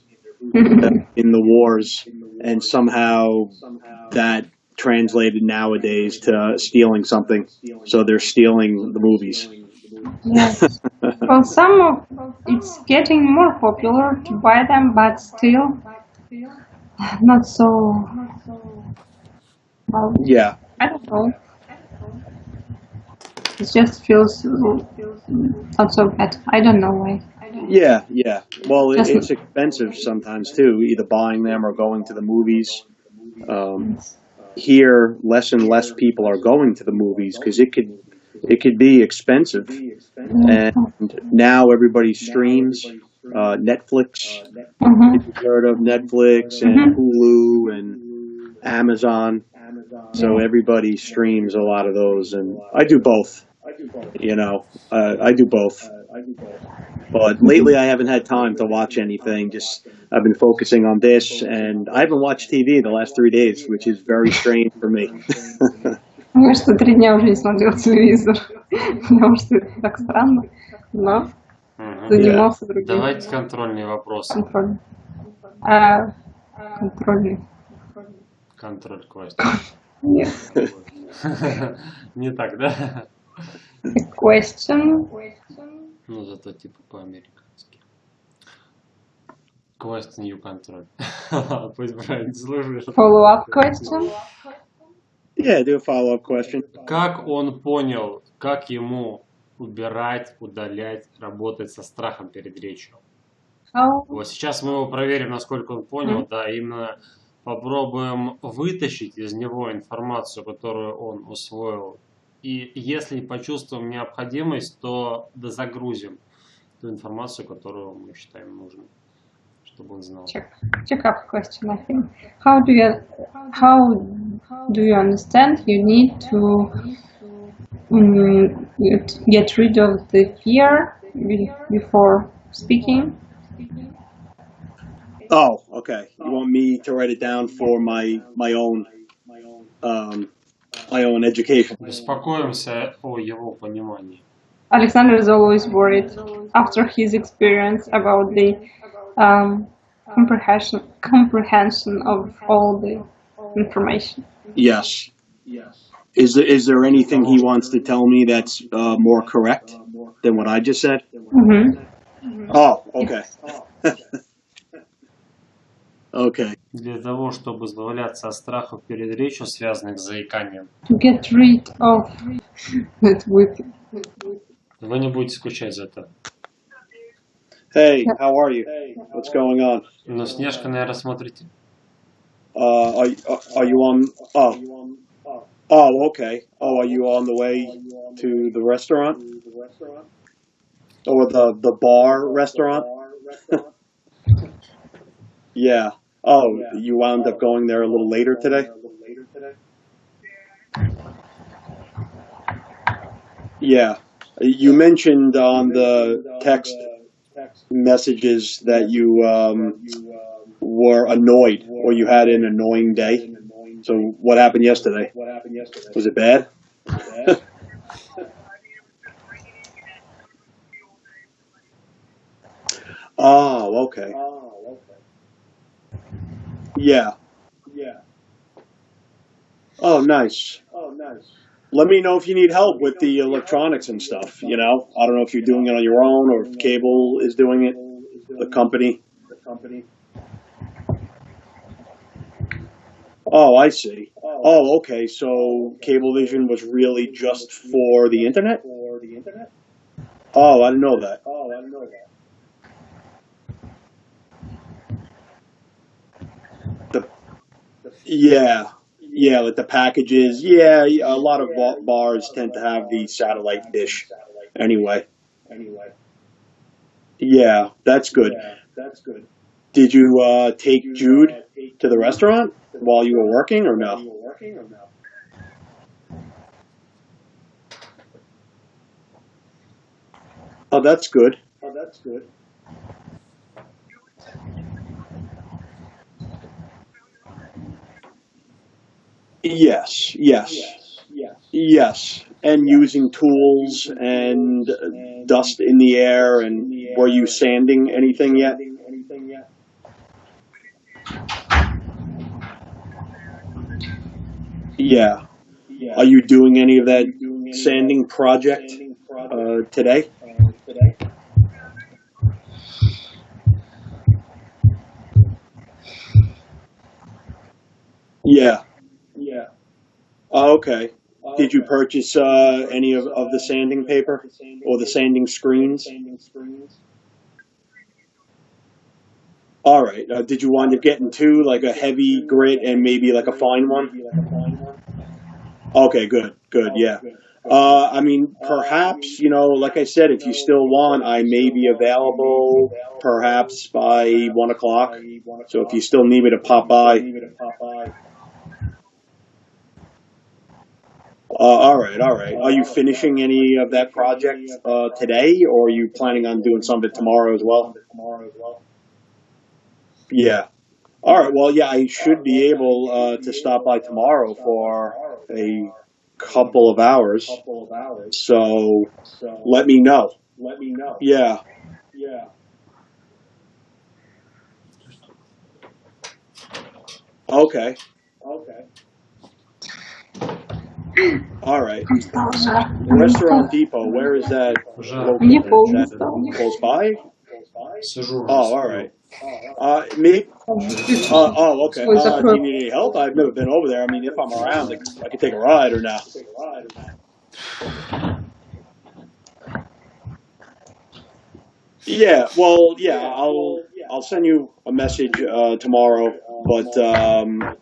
in the wars, and somehow that translated nowadays to stealing something. So they're stealing the movies.
Yes. Well, it's getting more popular to buy them, but still not so. Well,
Yeah.
I don't know. It just feels not so bad. I don't know why.
Yeah. Well,
Just-
it's expensive sometimes too, either buying them or going to the movies. Here, less and less people are going to the movies because it could be expensive. And now everybody streams Netflix.
Mhm.
If you've heard of Netflix and Hulu and Amazon. So everybody streams a lot of those, and I do both. I do both. But lately I haven't had time to watch anything. I've been focusing on this, and I haven't watched TV in the last 3 days, which is very strange for me.
Я что 3 дня уже не смотрел телевизор, потому что это так странно, но занимался другим.
Давайте контрольные вопросы.
Контроль. Контрольный.
Контроль квест.
Нет.
Не так, да?
Question.
Ну, зато типа по-американски. Question you control. Пусть правильно слушаешь.
Follow-up question.
Yeah, do a follow-up question.
Как он понял, как ему убирать, удалять, работать со страхом перед речью?
How?
Вот сейчас мы его проверим, насколько он понял, да, именно попробуем вытащить из него информацию, которую он усвоил. И если почувствуем необходимость, то дозагрузим ту информацию, которую мы считаем нужной, чтобы он знал.
Check up question, I think. How do you understand you need to get rid of the fear before speaking?
Oh, okay. You want me to write it down for my own education?
Беспокоимся о его понимании.
Alexander is always worried after his experience about the comprehension of all the information.
Yes. Is there anything he wants to tell me that's more correct than what I just said? Oh, okay. Okay.
Для того, чтобы избавляться от страхов перед речью, связанных с заиканием.
To get rid of it with.
Вы не будете скучать за это.
Hey, how are you? What's going on?
Но Снежка, наверное, смотрите.
Are you on? Oh, okay. Oh, are you on the way to the restaurant? Or the bar restaurant? Yeah. Oh, you wound up going there a little later today? Yeah. You mentioned on the text messages that you were annoyed, or you had an annoying day. So what happened yesterday? Was it bad? Oh, okay. Yeah. Oh, nice. Let me know if you need help with the electronics and stuff, I don't know if you're doing it on your own or if Cable is doing it, the company. Oh, I see. Oh, okay. So Cablevision was really just for the internet? Oh, I didn't know that. The, yeah, yeah, like the packages. Yeah, a lot of bars tend to have the satellite dish. Anyway, yeah, that's good. Did you take Jude to the restaurant while you were working, or no? Oh, that's good. Yes, yes. And using tools and dust in the air. And were you sanding anything yet? Yeah. Are you doing any of that sanding project today? Yeah. Oh, okay. Did you purchase any of the sanding paper or the sanding screens? All right. Did you wind up getting two, like a heavy grit and maybe like a fine one? Okay, good, yeah. I mean, perhaps, like I said, if you still want, I may be available perhaps by 1 o'clock. So if you still need me to pop by. All right. Are you finishing any of that project today, or are you planning on doing some of it tomorrow as well? Yeah. All right. Well, yeah, I should be able to stop by tomorrow for a couple of hours. So let me know. Yeah. Okay. All right. Restaurant Depot. Where is that
Уже
Мне
located?
полный
Is that
стал.
close by?
сижу.
Oh, all right. Me. Okay.
Ой,
Do
закрой.
you need any help? I've never been over there. I mean, if I'm around, I could take a ride or not. Yeah. Well, yeah. I'll send you a message tomorrow, but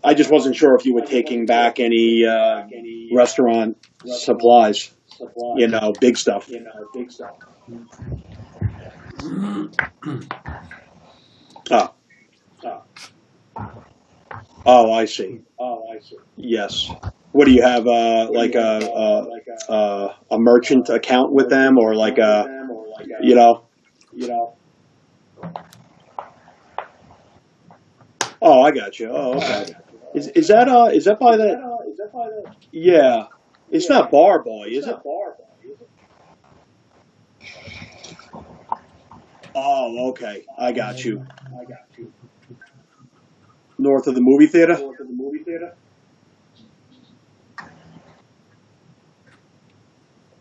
I just wasn't sure if you were taking back any restaurant supplies. Big stuff. Oh. Oh, I see. Yes. What do you have? Like a merchant account with them, or like a, you know? Oh, I got you. Oh, okay. Is that by that? Yeah. It's not Bar Boy, is it? Oh, okay. I got you. North of the movie theater?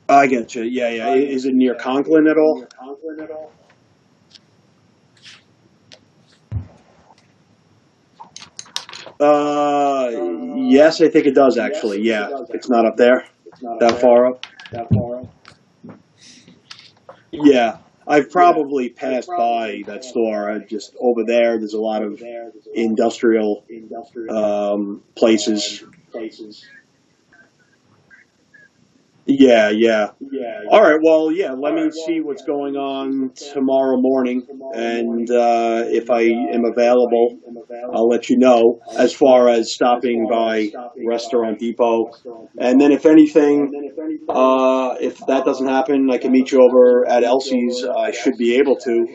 I get you. Yeah. Is it near Conklin at all? Yes, I think it does actually. Yeah, it's not up there, that far up. Yeah, I've probably passed by that store. Just over there, there's a lot of industrial places. Yeah. All right. Well, yeah. Let me see what's going on tomorrow morning, and if I am available, I'll let you know. As far as stopping by Restaurant Depot, and then if anything, if that doesn't happen, I can meet you over at Elsie's. I should be able to,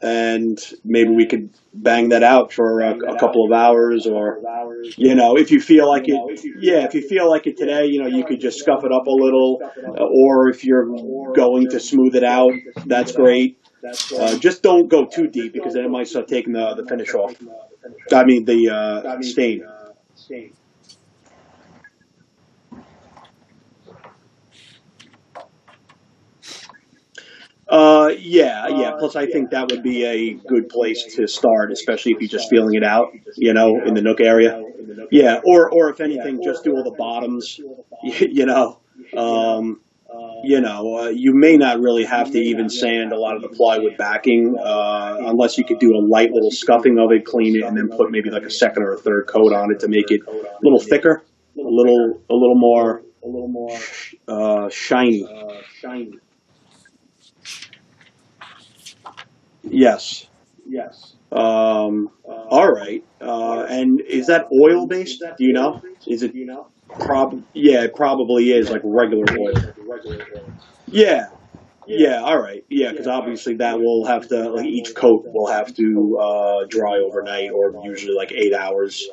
and maybe we could bang that out for a couple of hours, or if you feel like it. Yeah, if you feel like it today, you could just scuff it up a little, or if you're going to smooth it out, that's great. Just don't go too deep, because then it might start taking the finish off. I mean, the stain. Yeah. Plus, I think that would be a good place to start, especially if you're just feeling it out, in the Nook area. Yeah, or if anything, just do all the bottoms. You know, you may not really have to even sand a lot of the plywood backing, unless you could do a light little scuffing of it, clean it, and then put maybe like a second or a third coat on it to make it a little thicker, a little more shiny. Yes. All right. And is that oil based? Do you know? Is it? Yeah, it probably is like regular oil. Yeah. Yeah. All right. Yeah, because obviously that will have to, like, each coat will have to dry overnight, or usually like 8 hours.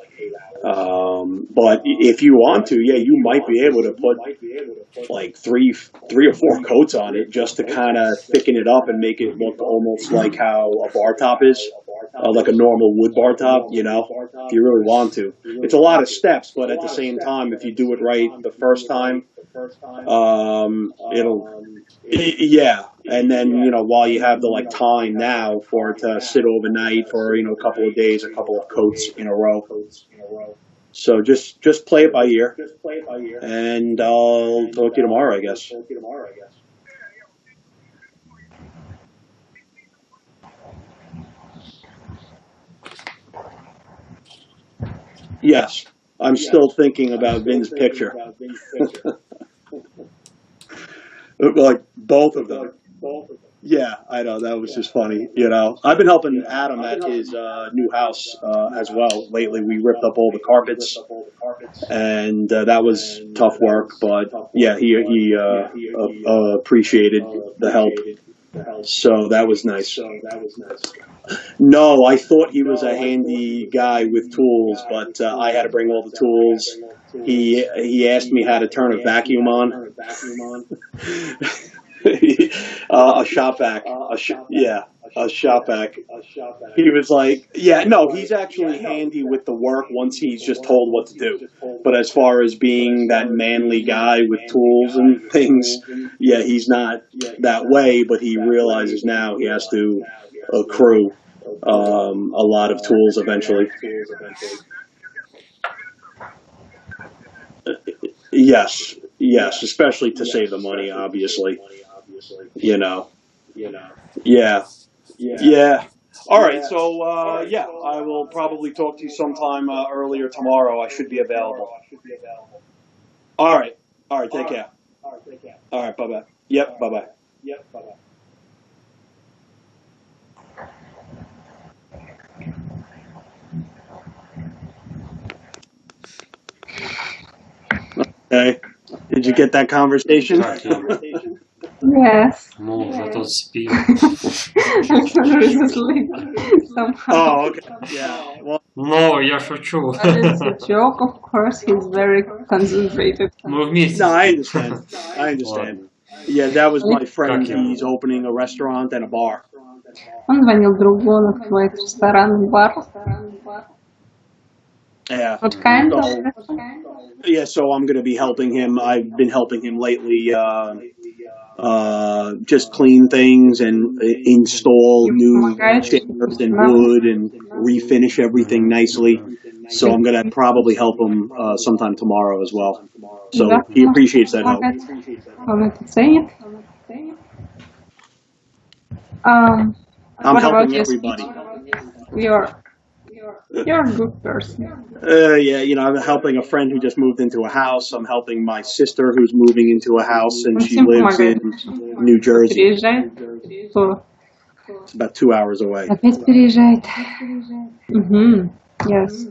But if you want to, yeah, you might be able to put like three or four coats on it just to kind of thicken it up and make it look almost like how a bar top is, like a normal wood bar top, you know, if you really want to. It's a lot of steps, but at the same time, if you do it right the first time, yeah. And then, while you have the like time now for it to sit overnight for, a couple of days, a couple of coats in a row. So just play it by ear, and I'll talk to you tomorrow, I guess. Yes, I'm still thinking about Vin's picture. Like both of them. Yeah, I know, that was just funny. I've been helping Adam at his new house as well lately. We ripped up all the carpets, and that was tough work. But yeah, he appreciated the help, so that was nice. No, I thought he was a handy guy with tools, but I had to bring all the tools. He asked me how to turn a vacuum on. A shop vac. A shop vac. He was like, yeah, no, he's actually handy with the work once he's just told what to do. But as far as being that manly guy with tools and things, yeah, he's not that way, but he realizes now he has to accrue a lot of tools eventually. Yes, especially to save the money, obviously. Yeah. All right, so yeah, I will probably talk to you sometime earlier tomorrow. I should be available. All right, take care. All right, bye-bye. Yep, bye-bye. Okay. Did you get that conversation?
Yes.
Ну, уже тут спит.
I'm sorry to sleep somehow.
Oh, okay. Yeah. Well,
Но я шучу.
But it's a joke, of course. He's very concentrated.
Мы вместе.
no, I understand.
Ладно.
Yeah, that was my friend.
Как его?
He's opening a restaurant and a bar.
Он звонил другу, он открывает ресторан, бар.
Yeah.
What kind of?
Yeah, so I'm going to be helping him. I've been helping him lately, just clean things and install new chairs and wood and refinish everything nicely. So I'm going to probably help him sometime tomorrow as well. So he appreciates that help.
Он это ценит.
I'm
What about
helping
your
everybody.
You're a good person.
Yeah, I'm helping a friend who just moved into a house. I'm helping my sister who's moving into a house, and she lives in New Jersey.
Переезжает.
It's about 2 hours away.
Опять переезжает. Yes.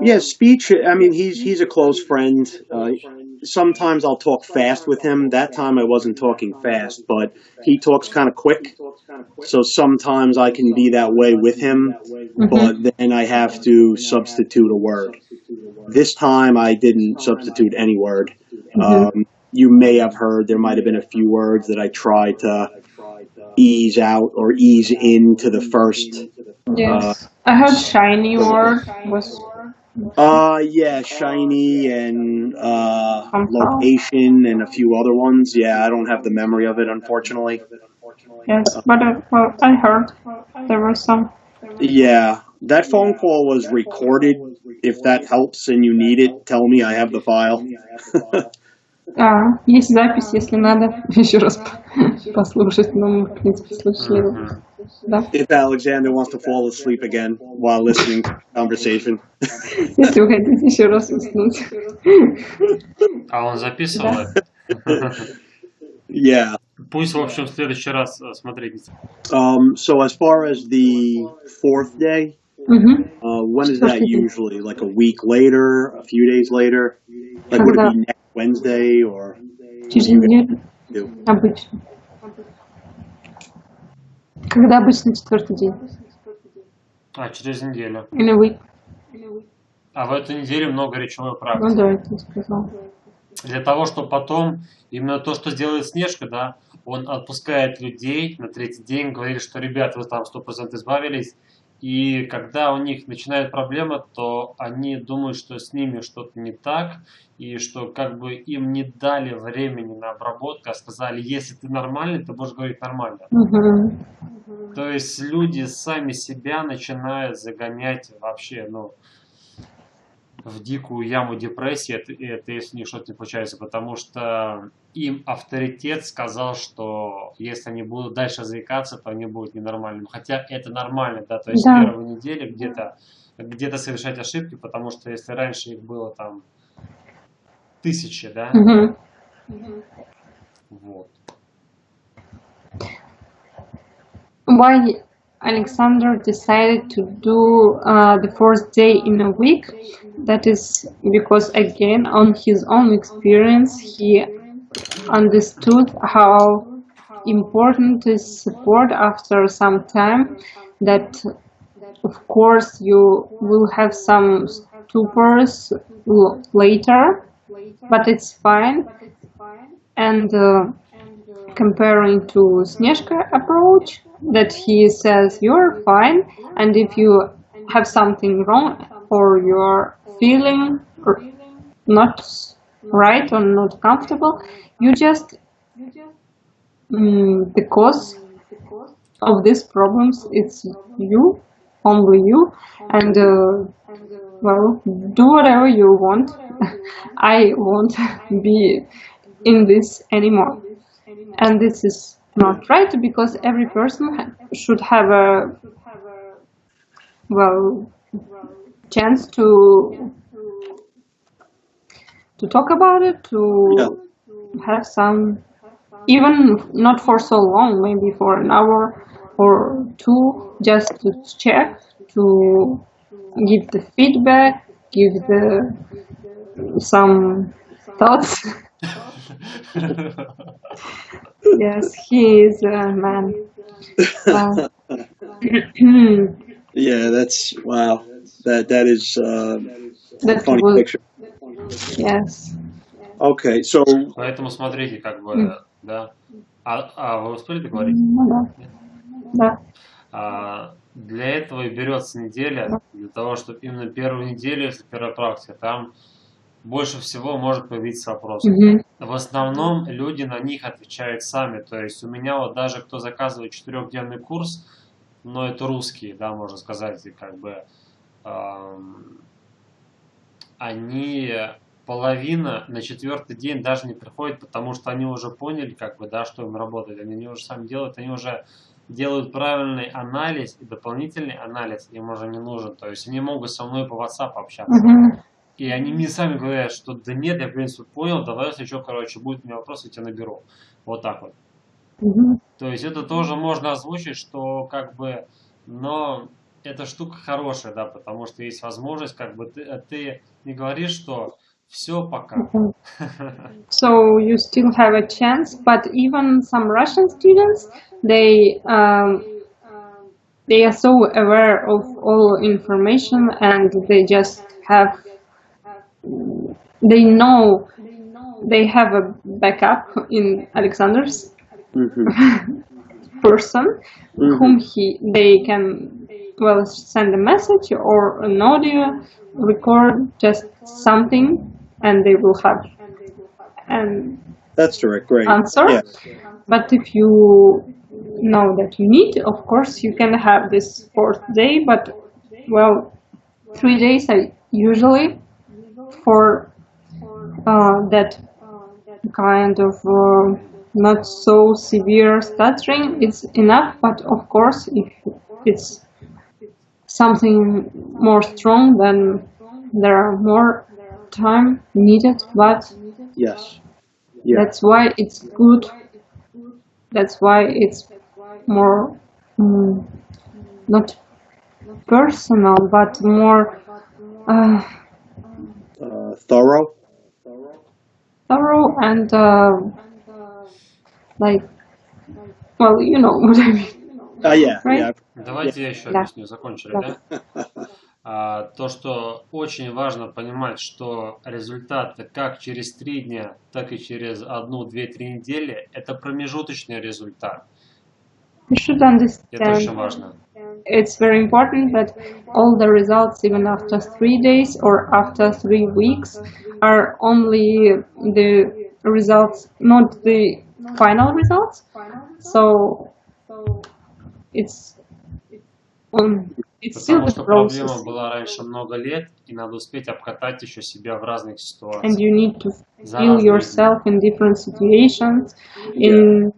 Yeah, speech. I mean, he's a close friend. Sometimes I'll talk fast with him. That time I wasn't talking fast, but he talks kind of quick. So sometimes I can be that way with him, but then I have to substitute a word. This time I didn't substitute any word. You may have heard there might have been a few words that I tried to ease out or ease into the first.
Yes. I heard shiny word was.
Yeah, shiny and location and a few other ones. Yeah, I don't have the memory of it, unfortunately.
Yes, but I heard there were some.
Yeah, That phone call was recorded. If that helps and you need it, tell me. I have the file.
Есть запись, если надо еще раз послушать, но мы, в принципе, слышали его. Да.
If Alexander wants to fall asleep again while listening to the conversation.
Если вы хотите еще раз уснуть.
А он записывал это?
Yeah.
Пусть, в общем, в следующий раз смотрите.
So as far as the fourth day, when is that usually? Like a week later, a few days later? Like would it be next Wednesday or?
Через неделю. Обычно. Когда обычно четвертый день?
Через неделю.
In a week.
А в эту неделю много речевой практики.
Ну да, это я сказал.
Для того, чтобы потом, именно то, что сделает Снежка, да, он отпускает людей на третий день, говорит, что, ребята, вы там 100% избавились, и когда у них начинает проблема, то они думают, что с ними что-то не так, и что как бы им не дали времени на обработку, а сказали, если ты нормальный, ты будешь говорить нормально. То есть люди сами себя начинают загонять вообще, ну, в дикую яму депрессии, это если у них что-то не получается, потому что им авторитет сказал, что если они будут дальше заикаться, то они будут ненормальными. Хотя это нормально, да, то есть первую неделю где-то совершать ошибки, потому что если раньше их было там 1000, да, вот.
Why Alexander decided to do the fourth day in a week? That is because, again, on his own experience, he understood how important is support after some time. That, of course, you will have some stupors later, but it's fine. And comparing to Snezhka approach, that he says you're fine, and if you have something wrong or you're feeling not right or not comfortable, you just because of these problems, it's you, only you, and well, do whatever you want. I won't be in this anymore, and this is not right, because every person should have a chance to talk about it, to have some, even not for so long, maybe for an hour or two, just to check, to give the feedback, give some thoughts. Yes, he is a man.
Yeah, that's wow. That is
That
funny
was,
picture.
yes.
Okay, so
Поэтому смотрите, как бы, да. Вы успели договорить?
Ну да.
Для этого и берется неделя, для того, чтобы именно первую неделю, если первая практика, там больше всего может появиться вопрос. В основном люди на них отвечают сами. То есть у меня вот даже кто заказывает 4-дневный курс, но это русские, да, можно сказать, и как бы они половина на 4-й день даже не приходят, потому что они уже поняли, как бы, да, что им работает. Они уже сами делают, они уже делают правильный анализ и дополнительный анализ им уже не нужен. То есть они могут со мной по WhatsApp общаться. И они мне сами говорят, что да нет, я в принципе понял, давай, если что, короче, будет у меня вопрос, я тебя наберу. Вот так вот. То есть это тоже можно озвучить, что как бы, но эта штука хорошая, да, потому что есть возможность, как бы ты не говоришь, что все, пока.
So you still have a chance, but even some Russian students, they are so aware of all information, and they just have, they know they have a backup in Alexander's person, whom they can send a message or an audio, record just something, and they will have an
that's direct, great
answer.
Yeah.
But if you know that you need, of course, you can have this 4th day, but Well, 3 days I usually for that kind of not so severe stuttering, it's enough. But of course, if it's something more strong, then there are more time needed. But
Yes. Yeah.
that's why it's good. That's why it's more not personal, but more
Thorough.
thorough and like, well, you know what I mean,
Yeah.
right?
Yeah.
Давайте я еще
Да.
объясню, закончили,
Да.
да? То, что очень важно понимать, что результаты как через 3 дня, так и через 1, 2, 3 недели – это промежуточный результат.
You should
Это очень
understand.
важно.
It's very important that all the results, even after 3 days or after 3 weeks, are only the results, not the final results. So it's still
Потому
the
что проблема
process,
была раньше много лет, и надо успеть обкатать еще себя в разных
and
ситуациях.
you need to
За
feel
разные
yourself in different situations, in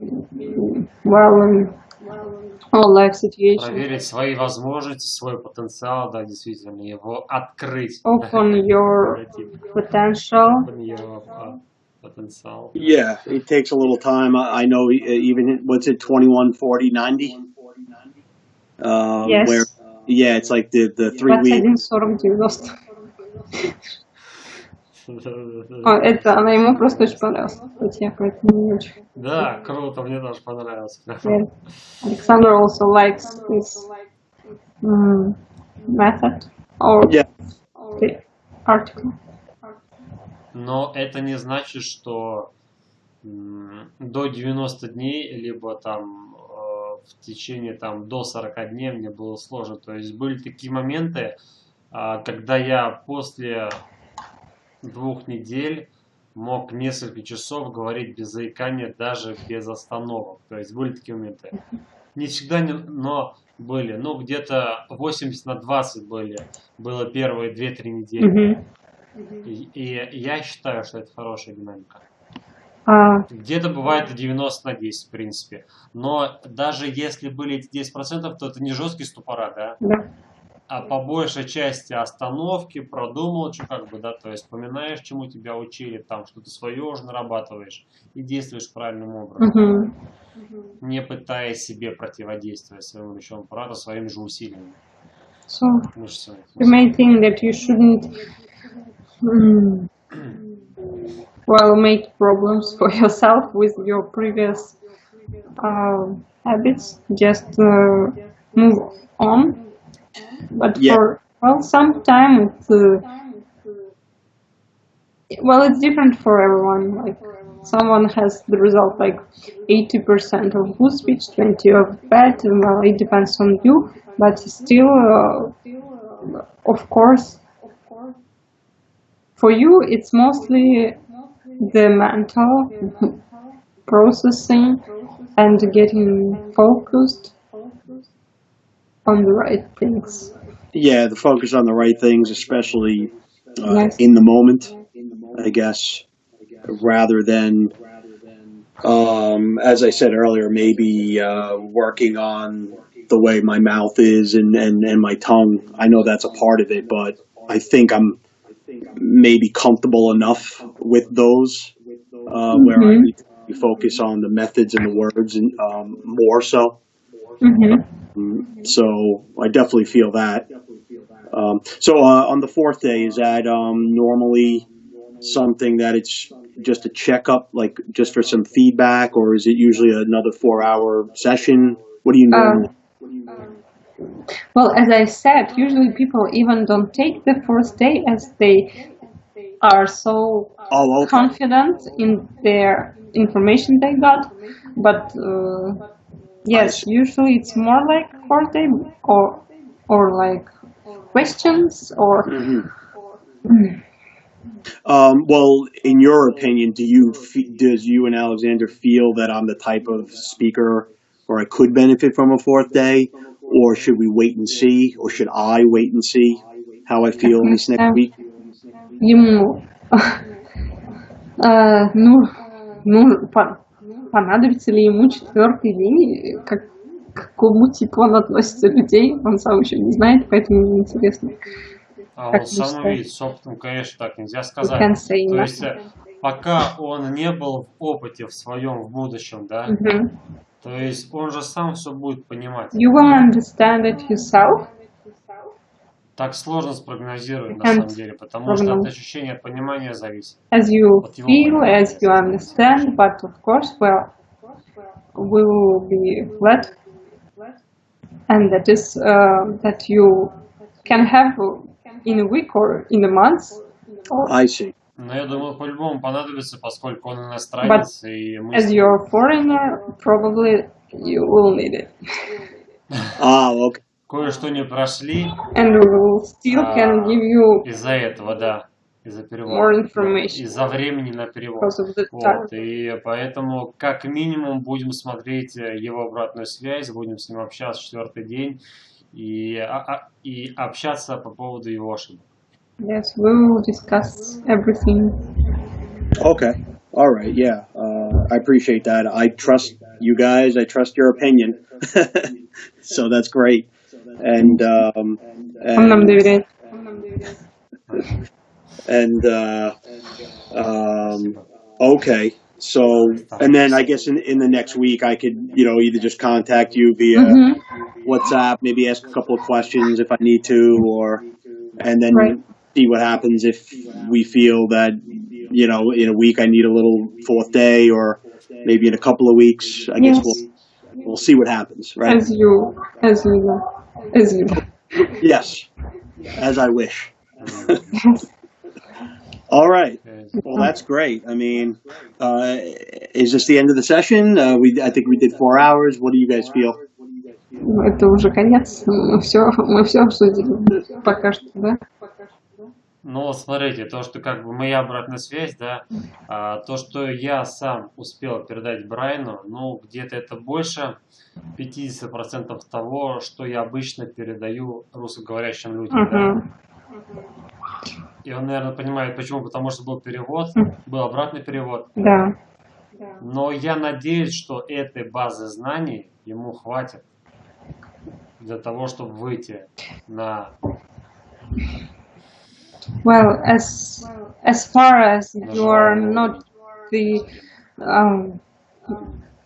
all life situations.
Проверить свои возможности, свой потенциал, да, действительно, его открыть.
Open your potential.
Open your потенциал.
Yeah. It takes a little time. I know even what's it 21, 40, 90.
Yes.
Where yeah, it's like the 3 week.
21, 40, 90. Это она ему просто очень понравилась. Статья, поэтому не очень.
Да, круто, мне тоже понравилось.
Yeah. Alexander also likes this method or
Yeah.
the article.
Но это не значит, что до 90 дней, либо там в течение там до 40 дней мне было сложно. То есть были такие моменты, когда я после 2 недель мог несколько часов говорить без заикания, даже без остановок. То есть были такие моменты. Не всегда, но были. Ну, где-то 80/20 было первые 2-3 недели. И я считаю, что это хорошая динамика. Где-то бывает и 90/10, в принципе. Но даже если были эти 10%, то это не жесткие ступора, да?
Да.
А по большей части остановки, продумал, что как бы, да, то есть вспоминаешь, чему тебя учили, там, что ты свое уже нарабатываешь и действуешь правильным образом, не пытаясь себе противодействовать своему речевому аппарату своими же усилиями.
So you may think that you shouldn't make problems for yourself with your previous habits. Just move on. But for some time it's different for everyone. Like someone has the result like 80% of good speech, 20 of bad. Well, it depends on you, but still, of course, for you it's mostly the mental processing and getting focused on the right things.
Yeah, the focus on the right things, especially
Yes.
in the moment, I guess, rather than, as I said earlier, maybe working on the way my mouth is and my tongue. I know that's a part of it, but I think I'm maybe comfortable enough with those where I need to focus on the methods and the words and more so. So I definitely feel that. So on the 4th day, is that normally something that it's just a checkup, like just for some feedback, or is it usually another 4-hour session? What do you normally?
Well, as I said, usually people even don't take the first day as they are so confident in their information they got. But yes, usually it's more like 4th day or like questions or.
Well, in your opinion, does you and Alexander feel that I'm the type of speaker or I could benefit from a 4th day, or should we wait and see, or should I wait and see how I feel this next week?
Ему понадобится ли ему 4-й день, к какому типу он относится людей, он сам еще не знает, поэтому ему интересно.
А
Как
он
вы
сам
считаете?
видит, с опытом, конечно, так нельзя
You
сказать.
can say
То есть,
nothing.
пока он не был в опыте в своем, в будущем, да,
Мгм.
то есть он же сам все будет понимать.
You will understand it yourself.
Так сложно спрогнозировать на
And
самом деле, потому что от
prognose.
ощущения, от понимания зависит.
As you
От его
feel, as you
понимания.
understand, but of course, well, we will be flat, and that is that you can have in a week or in a month. Or,
I see.
Но я думаю, по-любому понадобится, поскольку он иностранец, и мы
as
с
you're a foreigner, probably you will need it,
Okay.
кое-что не прошли
and we will still can give you
из-за этого, да, из-за
more
перевода,
information
из-за времени на перевод.
because of the time.
Вот, и поэтому как минимум будем смотреть его обратную связь, будем с ним общаться 4-й день и общаться по поводу его ошибок.
Yes, we will discuss everything.
Okay. All right. Yeah. I appreciate that. I trust you guys. I trust your opinion. So that's great. And
Он нам доверяет.
Okay. So, and then I guess in the next week I could, either just contact you via
Мгм.
WhatsApp, maybe ask a couple of questions if I need to, and then
Right.
see what happens if we feel that, in a week I need a little 4th day, or maybe in a couple of weeks. I guess
Yes.
we'll see what happens, right?
As you
Yes, as I wish. All right. Well, that's great. I mean, is this the end of the session? I think we did 4 hours. What do you guys feel?
Это уже конец. Мы все обсудили пока что, да?
Ну, смотрите, то, что как бы моя обратная связь, да, то, что я сам успел передать Брайану, ну, где-то это больше 50% того, что я обычно передаю русскоговорящим людям, да.
Мгм.
И он, наверное, понимает, почему, потому что был перевод, был обратный перевод.
Да.
Но я надеюсь, что этой базы знаний ему хватит для того, чтобы выйти на...
Well, as far as you are not the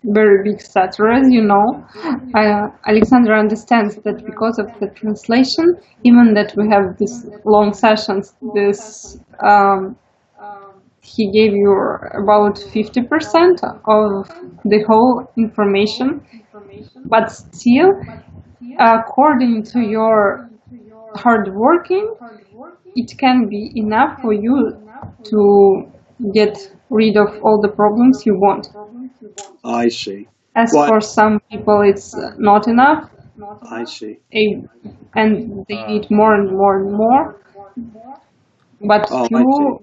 very big stutter, as you know, Alexander understands that because of the translation, even that we have these long sessions, he gave you about 50% of the whole information, but still, according to your hard working, it can be enough for you to get rid of all the problems you want.
I see.
As
Well,
for some people, it's not enough,
I see.
and they need more and more and more. But
Oh, I
you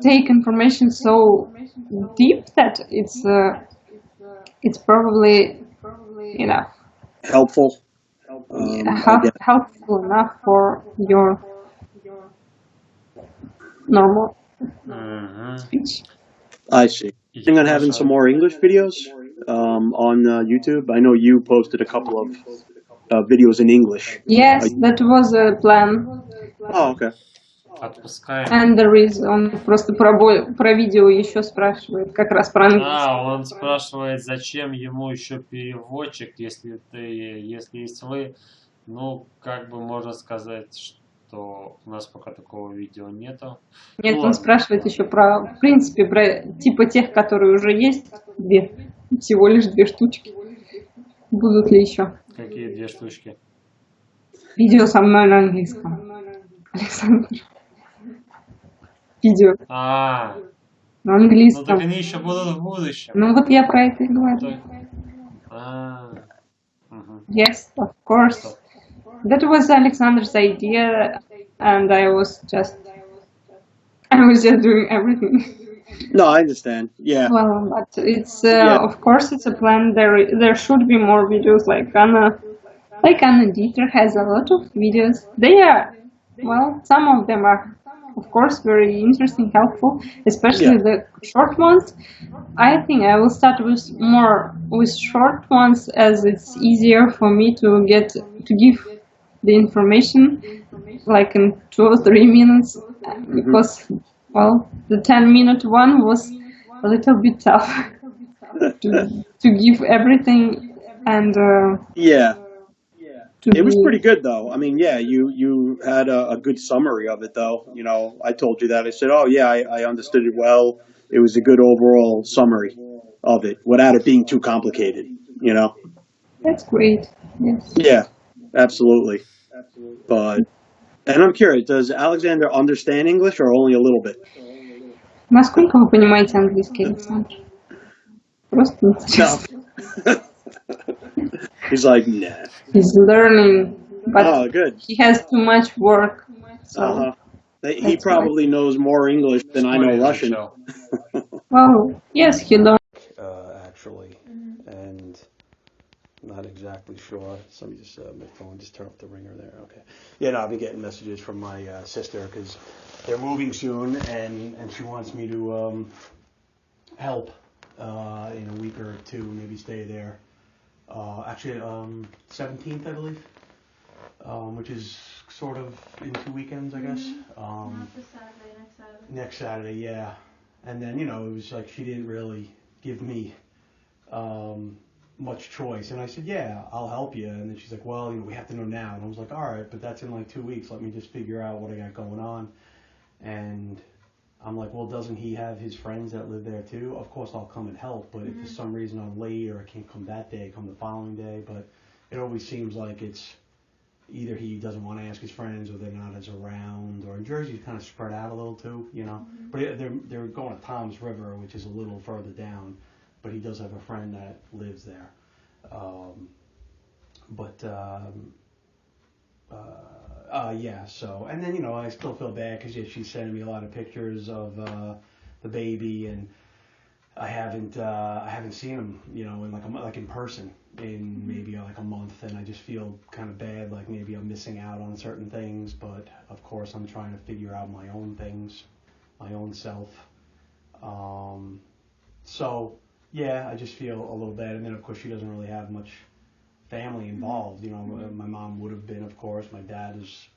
take information so deep that it's probably enough,
Helpful. I get it.
helpful enough for your normal
Мгм.
speech.
I see. You think on having some more English videos on YouTube? I know you posted a couple of videos in English.
Yes, that was a plan.
Oh, okay.
Отпускаем.
And there is, он просто про видео еще спрашивает, как раз про английский.
Он спрашивает, зачем ему еще переводчик, если есть вы. Ну, как бы можно сказать, что у нас пока такого видео нету.
Нет,
Ну,
он
ладно.
спрашивает еще про, в принципе, про типа тех, которые уже есть, всего лишь 2 штучки. Будут ли еще
Какие 2 штучки?
видео со мной на английском? Александр. Видео
На
на
так
английском.
они еще будут в будущем.
Ну вот я про это и говорю.
Мгм.
Yes, of course. That was Alexander's idea, and I was just doing everything.
No, I understand. Yeah.
Well, but it's
Yeah.
of course it's a plan. There should be more videos like Anna Like Anna Dieter has a lot of videos. They are, well, some of them are, of course, very interesting, helpful, especially
Yeah.
the short ones. I think I will start with short ones, as it's easier for me to give the information like in 2 or 3 minutes, because, well, the 10-minute one was a little bit tough to give everything and
Yeah.
to
It was
be.
pretty good though. I mean, yeah, you had a good summary of it though. You know, I told you that. I said, oh yeah, I understood it well. It was a good overall summary of it without it being too complicated, you know?
That's great. Yes.
Yeah, absolutely. But, and I'm curious, does Alexander understand English or only a little bit?
Насколько вы понимаете английский, Александр? Просто
No.
интересно.
He's like, nah.
He's learning, but
Oh, good.
he has too much work. So,
Uh-huh. He
that's why.
probably knows more English than I know Russian.
Well, yes, he learned.
Actually, and not exactly sure. Somebody just my phone just turned off the ringer there. Okay. Yeah, no, I've been getting messages from my sister because they're moving soon, and she wants me to help in a week or two, maybe stay there. Actually, 17th, I believe, which is sort of in 2 weekends, I guess.
Not this Saturday, next Saturday.
Next Saturday, yeah. And then, it was like she didn't really give me much choice. And I said, yeah, I'll help you. And then she's like, well, we have to know now. And I was like, all right, but that's in like 2 weeks. Let me just figure out what I got going on. And I'm like, well, doesn't he have his friends that live there too? Of course, I'll come and help. But if for some reason I'm late or I can't come that day, come the following day. But it always seems like it's either he doesn't want to ask his friends or they're not as around. Or in Jersey, it's kind of spread out a little too, But they're going to Tom's River, which is a little further down. But he does have a friend that lives there. Yeah, so, and then, I still feel bad because she's sending me a lot of pictures of the baby, and I haven't seen him, in like in person in maybe like a month, and I just feel kind of bad, like maybe I'm missing out on certain things, but of course I'm trying to figure out my own things, my own self. So, yeah, I just feel a little bad, and then of course she doesn't really have much family involved. My mom would have been, of course. My dad is,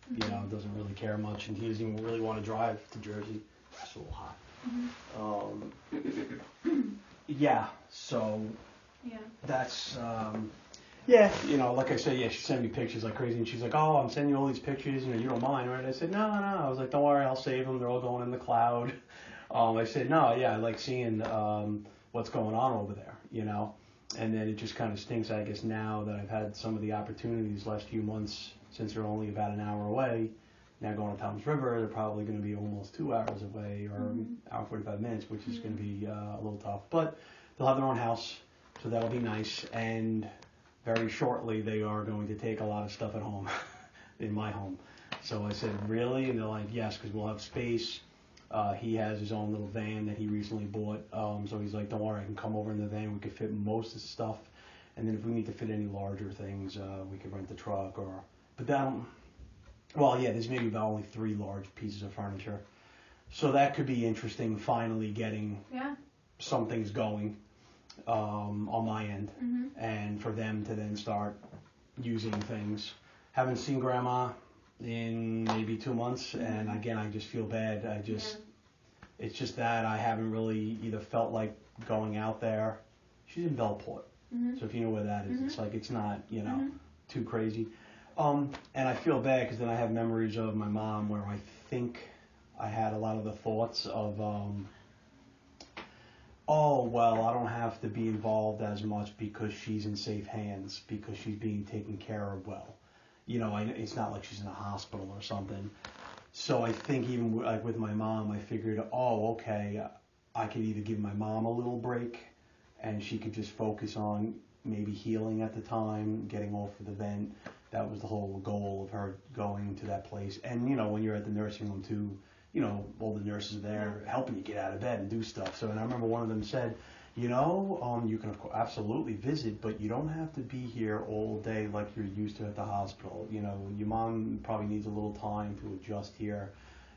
doesn't really care much, and he doesn't even really want to drive to Jersey. It's a little hot. Yeah, so
Yeah.
that's, yeah, like I said, yeah, she sent me pictures like crazy, and she's like, oh, I'm sending you all these pictures, you don't mind, right? I said, no. I was like, don't worry, I'll save them. They're all going in the cloud. I said, no, yeah, I like seeing what's going on over there, And then it just kind of stinks, I guess, now that I've had some of the opportunities last few months, since they're only about an hour away. Now going to Tom's River, they're probably going to be almost 2 hours away, or hour 45 minutes, which is going to be a little tough. But they'll have their own house, so that'll be nice. And very shortly, they are going to take a lot of stuff at home, in my home. So I said, really? And they're like, yes, because we'll have space. He has his own little van that he recently bought, so he's like, don't worry, I can come over in the van, we could fit most of the stuff, and then if we need to fit any larger things, we could rent the truck, but there's maybe about only 3 large pieces of furniture, so that could be interesting, finally getting some things going on my end, and for them to then start using things. Haven't seen Grandma in maybe 2 months, and again, I just feel bad. It's just that I haven't really either felt like going out there. She's in Bellport, so if you know where that is, it's like, it's not, too crazy. And I feel bad because then I have memories of my mom where I think I had a lot of the thoughts of, oh, well, I don't have to be involved as much because she's in safe hands, because she's being taken care of well. It's not like she's in a hospital or something. So I think even like with my mom, I figured, oh, okay, I could either give my mom a little break and she could just focus on maybe healing at the time, getting off of the vent. That was the whole goal of her going to that place. And, when you're at the nursing home too, all the nurses are there helping you get out of bed and do stuff. So, and I remember one of them said,
You can absolutely visit, but you don't have to be here all day like you're used to at the hospital. Your mom probably needs a little time to adjust here.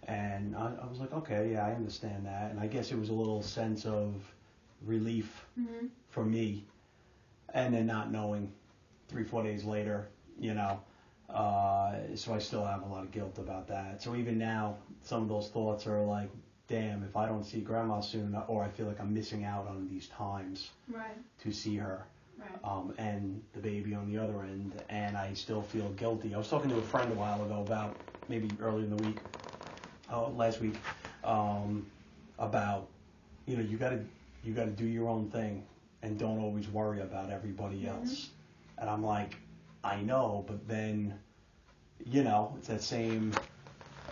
And I was like, okay, yeah, I understand that. And I guess it was a little sense of relief for me. And then not knowing 3-4 days later, so I still have a lot of guilt about that. So even now, some of those thoughts are like, damn, if I don't see grandma soon, or I feel like I'm missing out on these times to see her, and the baby on the other end, and I still feel guilty. I was talking to a friend a while ago about, maybe earlier in the week, last week, about, you gotta do your own thing and don't always worry about everybody else. And I'm like, I know, but then, it's that same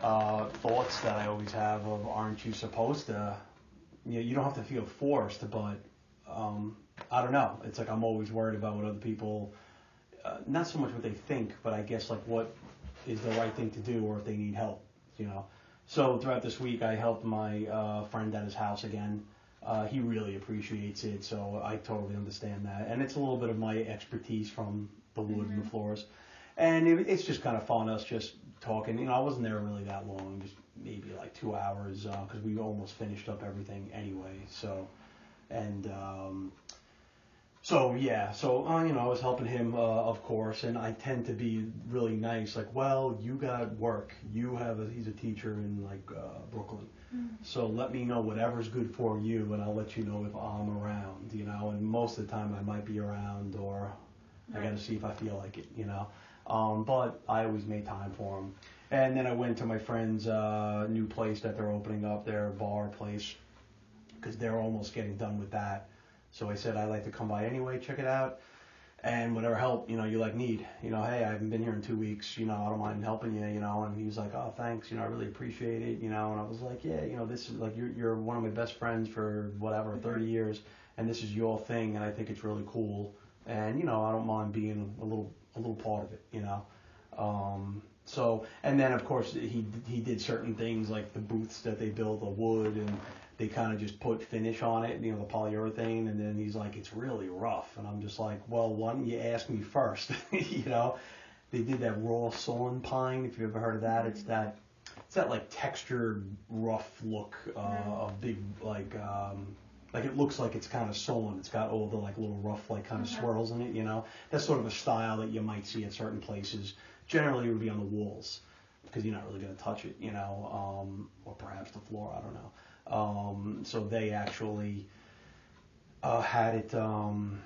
thoughts that I always have of, aren't you supposed to, you don't have to feel forced, but I don't know. It's like I'm always worried about what other people, not so much what they think, but I guess like what is the right thing to do, or if they need help, So throughout this week, I helped my friend at his house again. He really appreciates it, so I totally understand that. And it's a little bit of my expertise from the wood and the floors. And it's just kind of fun, us just talking. I wasn't there really that long, just maybe like 2 hours, because we almost finished up everything anyway. So I was helping him, of course, and I tend to be really nice, like, well, you got work. He's a teacher in Brooklyn. So let me know whatever's good for you, and I'll let you know if I'm around, and most of the time I might be around, or I got to see if I feel like it, but I always made time for him. And then I went to my friend's new place that they're opening up, their bar place, because they're almost getting done with that. So I said, I'd like to come by anyway, check it out, and whatever help, you need. Hey, I haven't been here in 2 weeks, I don't mind helping you, and he was like, oh, thanks, I really appreciate it, and I was like, yeah, this is like, you're one of my best friends for whatever, 30 years, and this is your thing, and I think it's really cool, and, I don't mind being a little part of it, So, and then of course he did certain things like the booths that they build, the wood, and they kind of just put finish on it, the polyurethane, and then he's like, it's really rough, and I'm just like, well, why don't you ask me first? They did that raw sawn pine, if you ever heard of that. It's that like textured rough look of big like it looks like it's kind of sawn. It's got all the like little rough like kind of swirls in it, That's sort of a style that you might see at certain places. Generally, it would be on the walls because you're not really going to touch it, or perhaps the floor, I don't know. So they actually had it on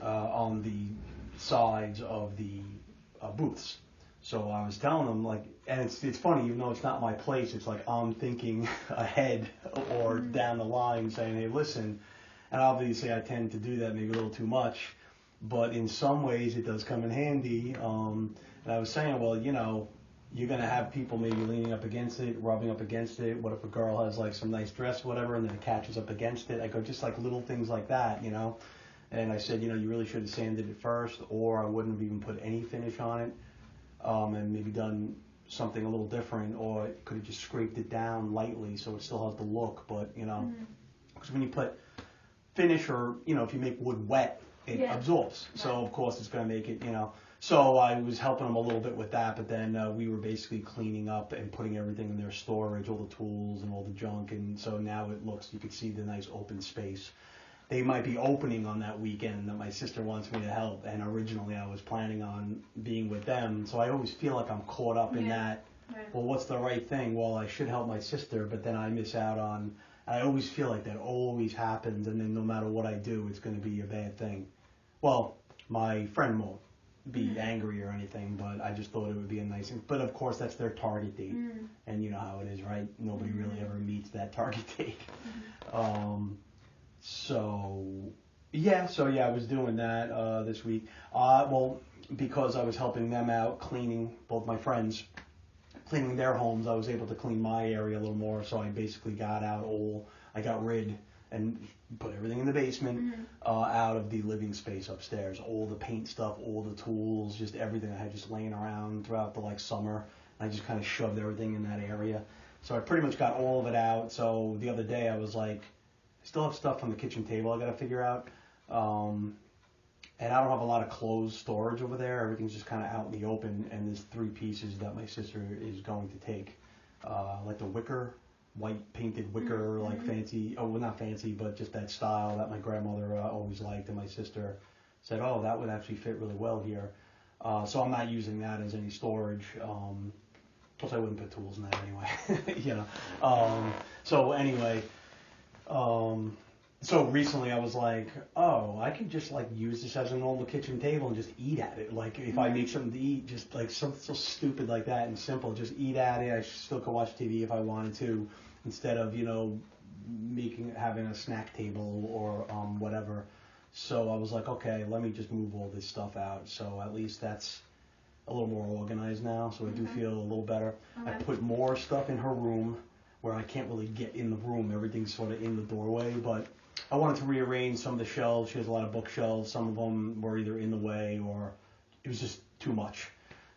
the sides of the booths. So I was telling them, like, and it's funny, even though it's not my place, it's like I'm thinking ahead or down the line saying, hey, listen, and obviously I tend to do that maybe a little too much, but in some ways it does come in handy. And I was saying, well, you're going to have people maybe leaning up against it, rubbing up against it. What if a girl has like some nice dress, whatever, and then it catches up against it? I go, just like little things like that, And I said, you really should have sanded it first, or I wouldn't have even put any finish on it, and maybe done something a little different, or could have just scraped it down lightly so it still has the look. But, because when you put finish or, if you make wood wet, it absorbs. So, of course, it's going to make it, So I was helping them a little bit with that, but then we were basically cleaning up and putting everything in their storage, all the tools and all the junk, and so now it looks, you could see the nice open space. They might be opening on that weekend that my sister wants me to help, and originally I was planning on being with them, so I always feel like I'm caught up in that. Well, what's the right thing? Well, I should help my sister, but then I miss out on, I always feel like that always happens, and then no matter what I do, it's going to be a bad thing. Well, my friend won't be angry or anything, but I just thought it would be a nice thing. But of course, that's their target date, and you know how it is, right? Nobody really ever meets that target date. I was doing that this week. Because I was helping them out cleaning, both my friends, cleaning their homes, I was able to clean my area a little more. So I basically got rid and put everything in the basement, out of the living space upstairs. All the paint stuff, all the tools, just everything I had just laying around throughout the summer. I just kind of shoved everything in that area. So I pretty much got all of it out. So the other day I was like, Still have stuff on the kitchen table I got to figure out. And I don't have a lot of closed storage over there. Everything's just kind of out in the open. And there's 3 pieces that my sister is going to take. Like the wicker, white painted wicker, like fancy, oh, well, not fancy, but just that style that my grandmother always liked. And my sister said, oh, that would actually fit really well here. So I'm not using that as any storage. Plus I wouldn't put tools in that anyway, you know. So anyway, so recently I was like, oh, I could just like use this as a normal kitchen table and just eat at it. Like if I make something to eat, just like something so stupid like that and simple, just eat at it. I still could watch TV if I wanted to, instead of, you know, having a snack table or whatever. So I was like, okay, let me just move all this stuff out. So at least that's a little more organized now. So I do feel a little better. I put more stuff in her room where I can't really get in the room. Everything's sort of in the doorway, but I wanted to rearrange some of the shelves. She has a lot of bookshelves. Some of them were either in the way or it was just too much.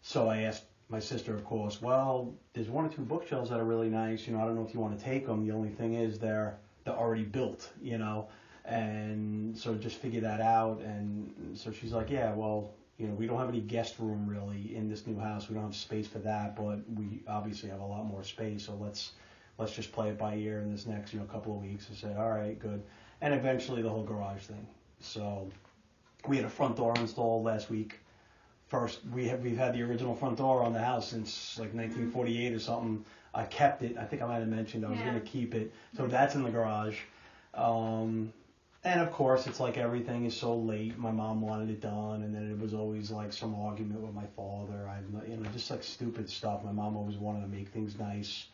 So I asked my sister, of course, well, there's 1 or 2 bookshelves that are really nice. You know, I don't know if you want to take them. The only thing is they're already built, you know. And so just figure that out. And so she's like, yeah, well, you know, we don't have any guest room really in this new house. We don't have space for that, but we obviously have a lot more space. So let's just play it by ear in this next, you know, couple of weeks and say, all right, good. And eventually the whole garage thing. So we had a front door installed last week. First, we've had the original front door on the house since like 1948 or something. I kept it. I think I might have mentioned I was going to keep it. So that's in the garage. And of course, it's like everything is so late. My mom wanted it done, and then it was always like some argument with my father. You know, just like stupid stuff. My mom always wanted to make things nice,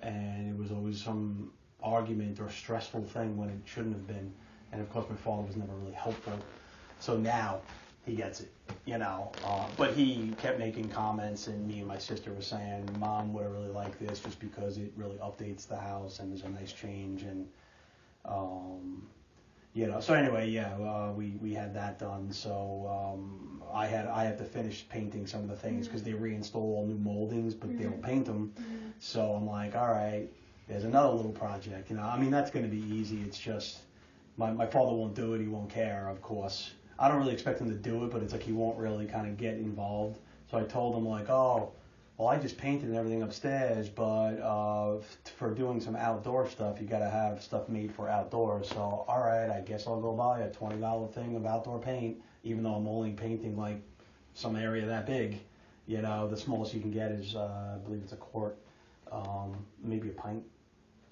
and it was always some argument or stressful thing when it shouldn't have been. And of course, my father was never really helpful. So now he gets it, you know. But he kept making comments, and me and my sister were saying, Mom would have really liked this just because it really updates the house and there's a nice change. And you know, so anyway, yeah, we had that done. So I had to finish painting some of the things because they reinstall all new moldings, but they don't paint them. So I'm like, all right, there's another little project. You know, I mean, that's going to be easy. It's just my father won't do it. He won't care, of course. I don't really expect him to do it, but it's like he won't really kind of get involved. So I told him like, oh, well, I just painted everything upstairs, but for doing some outdoor stuff, you got to have stuff made for outdoors. So, all right, I guess I'll go buy a $20 thing of outdoor paint, even though I'm only painting like some area that big. You know, the smallest you can get is, I believe it's a quart, maybe a pint,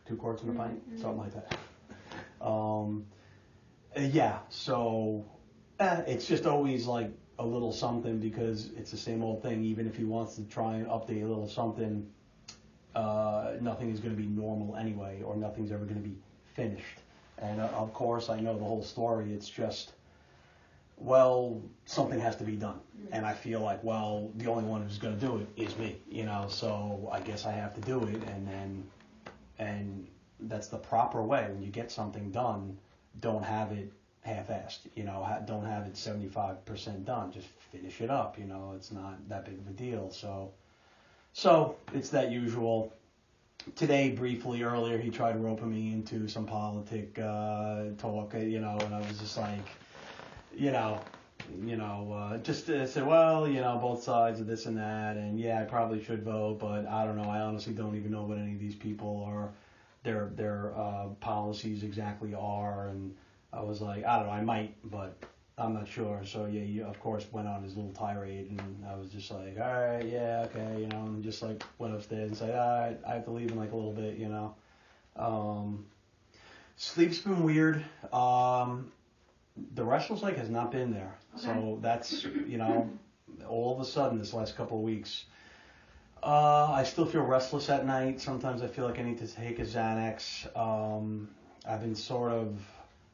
2 quarts in a pint, something like that. Yeah, so it's just always like a little something because it's the same old thing. Even if he wants to try and update a little something, nothing is going to be normal anyway, or nothing's ever going to be finished. And of course, I know the whole story. It's just, well, something has to be done. And I feel like, well, the only one who's going to do it is me, you know, so I guess I have to do it. And that's the proper way. When you get something done, don't have it half-assed, you know, don't have it 75% done. Just finish it up, you know, it's not that big of a deal. So it's that usual. Today, briefly, earlier, he tried roping me into some politic talk, you know, and I was just like, just said, well, you know, both sides of this and that, and yeah, I probably should vote, but I don't know. I honestly don't even know what any of these people are, their policies exactly are, and I was like, I don't know, I might, but I'm not sure. So yeah, he of course went on his little tirade, and I was just like, all right, yeah, okay, you know, and just like went upstairs and said, all right, I have to leave in like a little bit, you know. Sleep's been weird. The restless leg has not been there, so that's, you know, all of a sudden this last couple of weeks. I still feel restless at night. Sometimes I feel like I need to take a Xanax. I've been sort of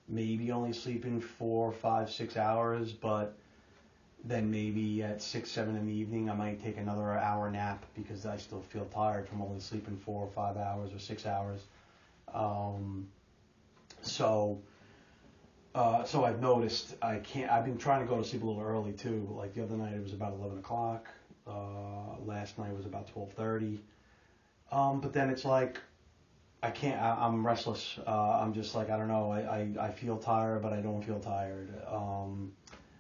maybe only sleeping 4, 5, 6 hours, but then maybe at 6, 7 in the evening I might take another hour nap because I still feel tired from only sleeping 4 or 5 hours or 6 hours. So I've noticed I've been trying to go to sleep a little early too. Like the other night it was about 11 o'clock. Last night was about 12:30. But then it's like, I can't. I'm restless. I'm just like, I don't know. I feel tired, but I don't feel tired.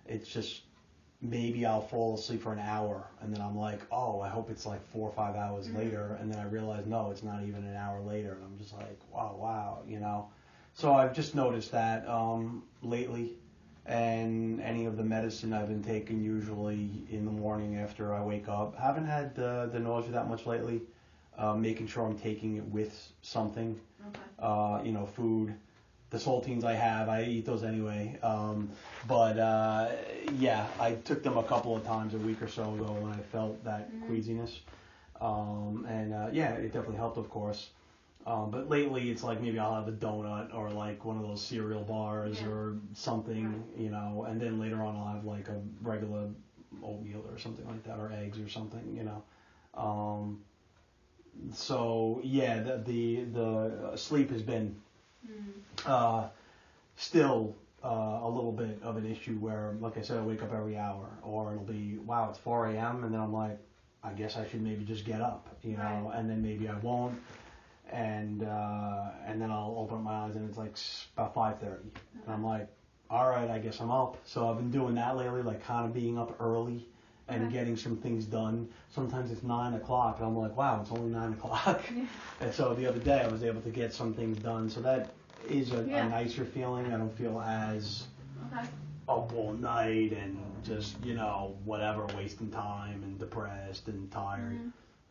It's just maybe I'll fall asleep for an hour, and then I'm like, oh, I hope it's like 4 or 5 hours later, and then I realize no, it's not even an hour later, and I'm just like, wow, you know. So I've just noticed that lately, and any of the medicine I've been taking usually in the morning after I wake up. Haven't had the nausea that much lately. Making sure I'm taking it with something,
Okay.
you know, food. The saltines I eat those anyway. Yeah, I took them a couple of times a week or so ago when I felt that queasiness. Yeah, it definitely helped, of course. But lately it's like maybe I'll have a donut or like one of those cereal bars or something, you know, and then later on I'll have like a regular oatmeal or something like that, or eggs or something, you know. So yeah, the sleep has been still a little bit of an issue where, like I said, I wake up every hour, or it'll be, wow, it's 4 a.m. and then I'm like, I guess I should maybe just get up, you know, and then maybe I won't, and then I'll open my eyes and it's like about 5:30, and I'm like, all right, I guess I'm up. So I've been doing that lately, like kind of being up early and getting some things done. Sometimes it's 9 o'clock, and I'm like, wow, it's only 9 o'clock. And so the other day I was able to get some things done. So that is a nicer feeling. I don't feel as up all night and just, you know, whatever, wasting time and depressed and tired.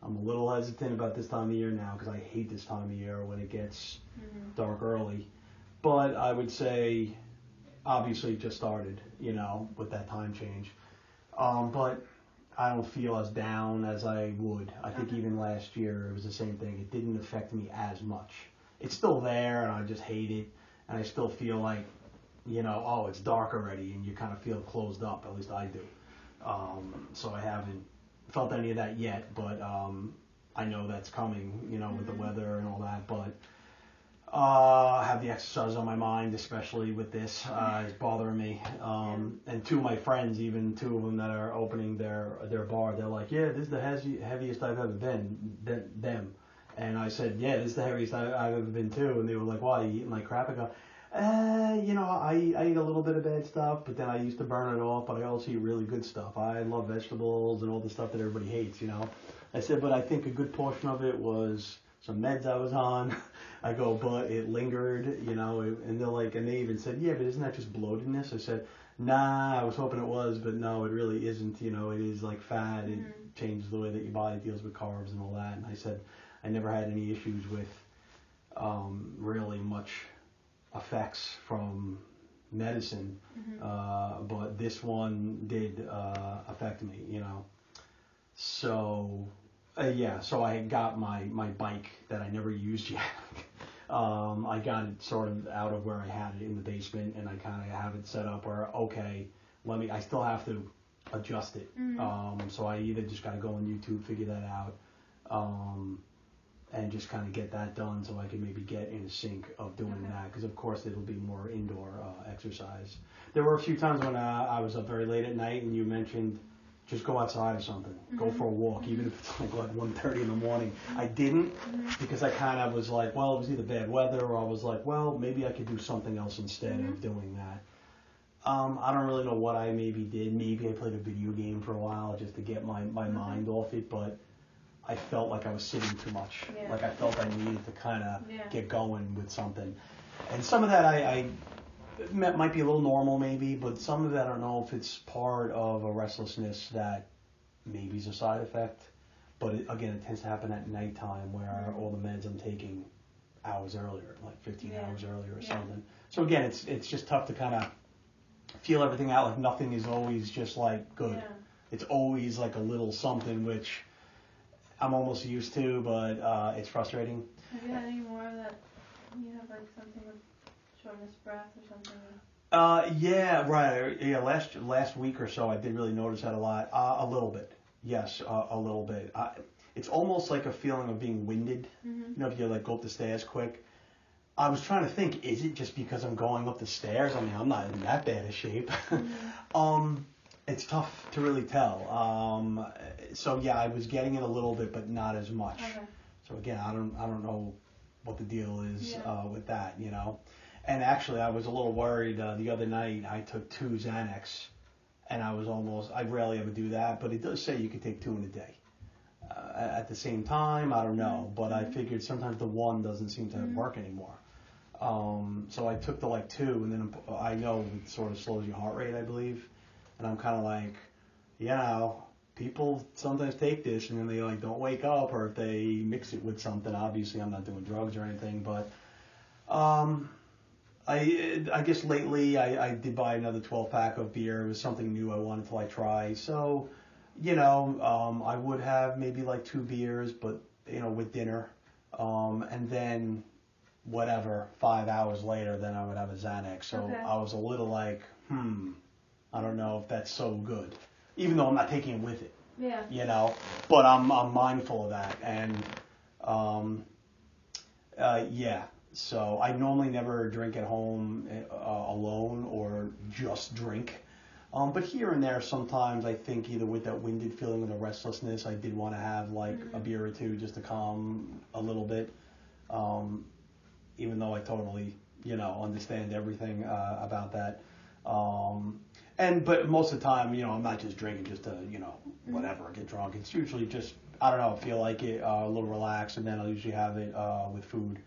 I'm a little hesitant about this time of year now because I hate this time of year when it gets dark early. But I would say, obviously it just started, you know, with that time change. But I don't feel as down as I would. I think even last year it was the same thing. It didn't affect me as much. It's still there, and I just hate it. And I still feel like, you know, oh, it's dark already, and you kind of feel closed up. At least I do. So I haven't felt any of that yet, but I know that's coming, you know, with the weather and all that. But I have the exercise on my mind, especially with this. It's bothering me. And two of my friends, even two of them that are opening their bar, they're like, yeah, this is the heaviest I've ever been. Them. And I said, yeah, this is the heaviest I've ever been too. And they were like, why, you eating like crap? I go, you know, I eat a little bit of bad stuff, but then I used to burn it off, but I also eat really good stuff. I love vegetables and all the stuff that everybody hates, you know. I said, but I think a good portion of it was some meds I was on. I go, but it lingered, you know, and they're like, and they even said, yeah, but isn't that just bloatedness? I said, nah, I was hoping it was, but no, it really isn't, you know, it is like fat. It changes the way that your body deals with carbs and all that. And I said, I never had any issues with really much effects from medicine, but this one did affect me, you know. So so I got my bike that I never used yet. I got it sort of out of where I had it in the basement, and I kind of have it set up where, okay, I still have to adjust it. So I either just got to go on YouTube, figure that out, and just kind of get that done so I can maybe get in a sync of doing that, because of course it'll be more indoor exercise. There were a few times when I was up very late at night and you mentioned just go outside or something, go for a walk, even if it's like 1:30 in the morning. I didn't, because I kind of was like, well, it was either bad weather, or I was like, well, maybe I could do something else instead of doing that. I don't really know what I maybe did. Maybe I played a video game for a while just to get my mind off it, but I felt like I was sitting too much. Like I felt I needed to kind of get going with something. And some of that I might be a little normal maybe, but some of that I don't know if it's part of a restlessness that maybe is a side effect. But again, it tends to happen at nighttime where all the meds I'm taking hours earlier, like 15 hours earlier or something. So again, it's just tough to kind of feel everything out. Like nothing is always just like good. It's always like a little something, which I'm almost used to, but it's frustrating.
Have you had any more that you have like something with shortness of breath or something?
Yeah, right. Yeah, last week or so, I did really notice that a lot. A little bit. Yes, a little bit. It's almost like a feeling of being winded. You know, if you like go up the stairs quick. I was trying to think, is it just because I'm going up the stairs? I mean, I'm not in that bad a shape. It's tough to really tell. So yeah, I was getting it a little bit, but not as much. So again, I don't know what the deal is
Yeah.
with that, you know. And actually, I was a little worried the other night. I took 2 Xanax, and I rarely ever do that, but it does say you can take 2 in a day. At the same time, I don't know, but I figured sometimes the one doesn't seem to work anymore. So I took the 2, and then I know it sort of slows your heart rate, I believe, and I'm kind of like, you know, people sometimes take this and then they don't wake up, or if they mix it with something. Obviously, I'm not doing drugs or anything, but I guess lately I did buy another 12-pack of beer. It was something new I wanted to try. So, you know, I would have maybe 2 beers, but, you know, with dinner. And then whatever, 5 hours later, then I would have a Xanax. So
Okay.
I was a little I don't know if that's so good. Even though I'm not taking it with it,
Yeah.
you know, but I'm mindful of that. And, yeah. So I normally never drink at home alone or just drink. But here and there, sometimes I think either with that winded feeling or the restlessness, I did want to have a beer or 2 just to calm a little bit. Even though I totally, you know, understand everything about that. But most of the time, you know, I'm not just drinking just to, you know, whatever, get drunk. It's usually just, I don't know, feel like it, a little relaxed, and then I'll usually have it with food.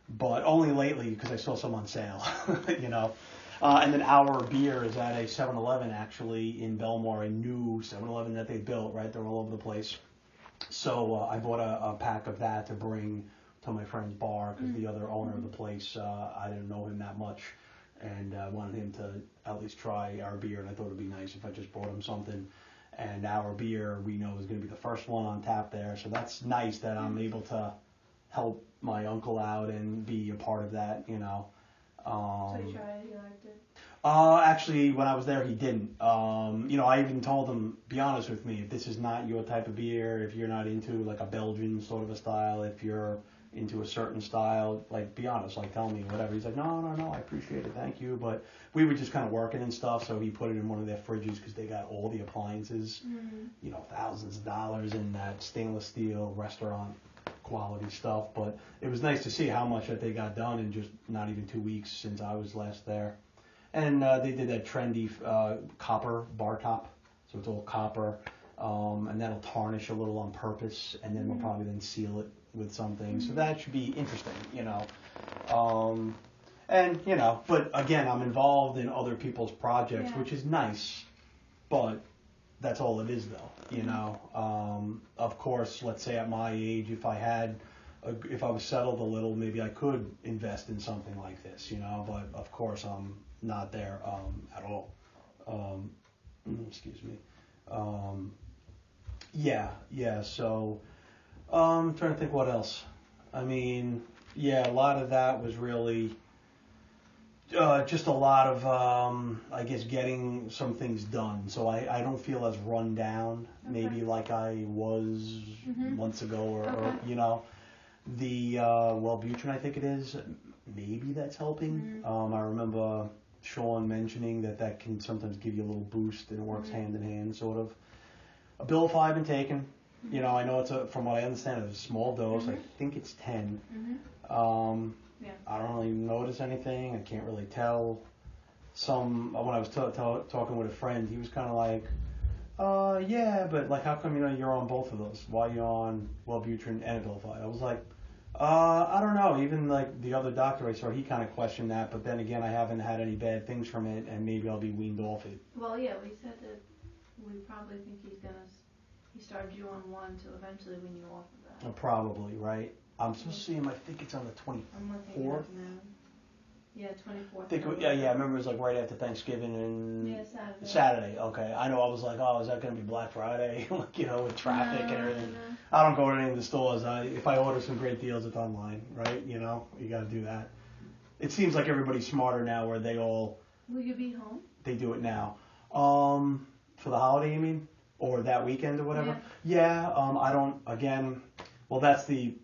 But only lately because I saw some on sale, you know. And then our beer is at a 7-Eleven actually in Belmore, a new 7-Eleven that they built, right? They're all over the place. So I bought a pack of that to bring to my friend's bar because the other owner of the place, I didn't know him that much. And I wanted him to at least try our beer, and I thought it would be nice if I just bought him something. And our beer, we know, is going to be the first one on tap there, so that's nice that I'm able to help my uncle out and be a part of that, you know.
So you tried it, you liked it?
Actually, when I was there, he didn't. You know, I even told him, be honest with me, if this is not your type of beer, if you're not into a Belgian sort of a style, if you're into a certain style, be honest, tell me, whatever. He's like, no, I appreciate it, thank you. But we were just kind of working and stuff, so he put it in one of their fridges because they got all the appliances, you know, thousands of dollars in that stainless steel restaurant quality stuff. But it was nice to see how much that they got done in just not even 2 weeks since I was last there. And they did that trendy copper bar top, so it's all copper, and that'll tarnish a little on purpose, and then we'll probably then seal it with something. So that should be interesting, you know. And, you know, but again, I'm involved in other people's projects, which is nice, but that's all it is, though, you know. Of course, let's say at my age, if I was settled a little, maybe I could invest in something like this, you know, but of course I'm not there at all. Excuse me. Yeah, so I'm trying to think what else. I mean, yeah, a lot of that was really just a lot of, I guess, getting some things done. So I don't feel as run down, maybe like I was months ago, or you know, the Wellbutrin, I think it is, maybe that's helping. I remember Sean mentioning that can sometimes give you a little boost, and it works hand in hand, sort of. Abilify I've been taking. You know, I know it's from what I understand, it's a small dose. I think it's 10. I don't really notice anything. I can't really tell. When I was talking with a friend, he was kind of like, yeah, but how come you're on both of those? Why are you on Wellbutrin and Abilify? I was like, I don't know. Even the other doctor I saw, he kind of questioned that. But then again, I haven't had any bad things from it, and maybe I'll be weaned off it.
Well, yeah, we said that we probably think he started you on one to eventually wean you off of that.
Probably, right? I'm supposed to see him, I think it's on the 24th.
I'm looking it up now. Yeah, 24th.
Yeah, I remember it was right after Thanksgiving and
Yeah, Saturday.
Saturday, okay. I know, I was like, oh, is that going to be Black Friday? with traffic and everything.
No.
I don't go to any of the stores. If I order some great deals, it's online, right? You know, you got to do that. It seems like everybody's smarter now where
Will you be home?
they do it now. For the holiday, you mean? Or that weekend or whatever? Yeah, I don't, again, well, that's the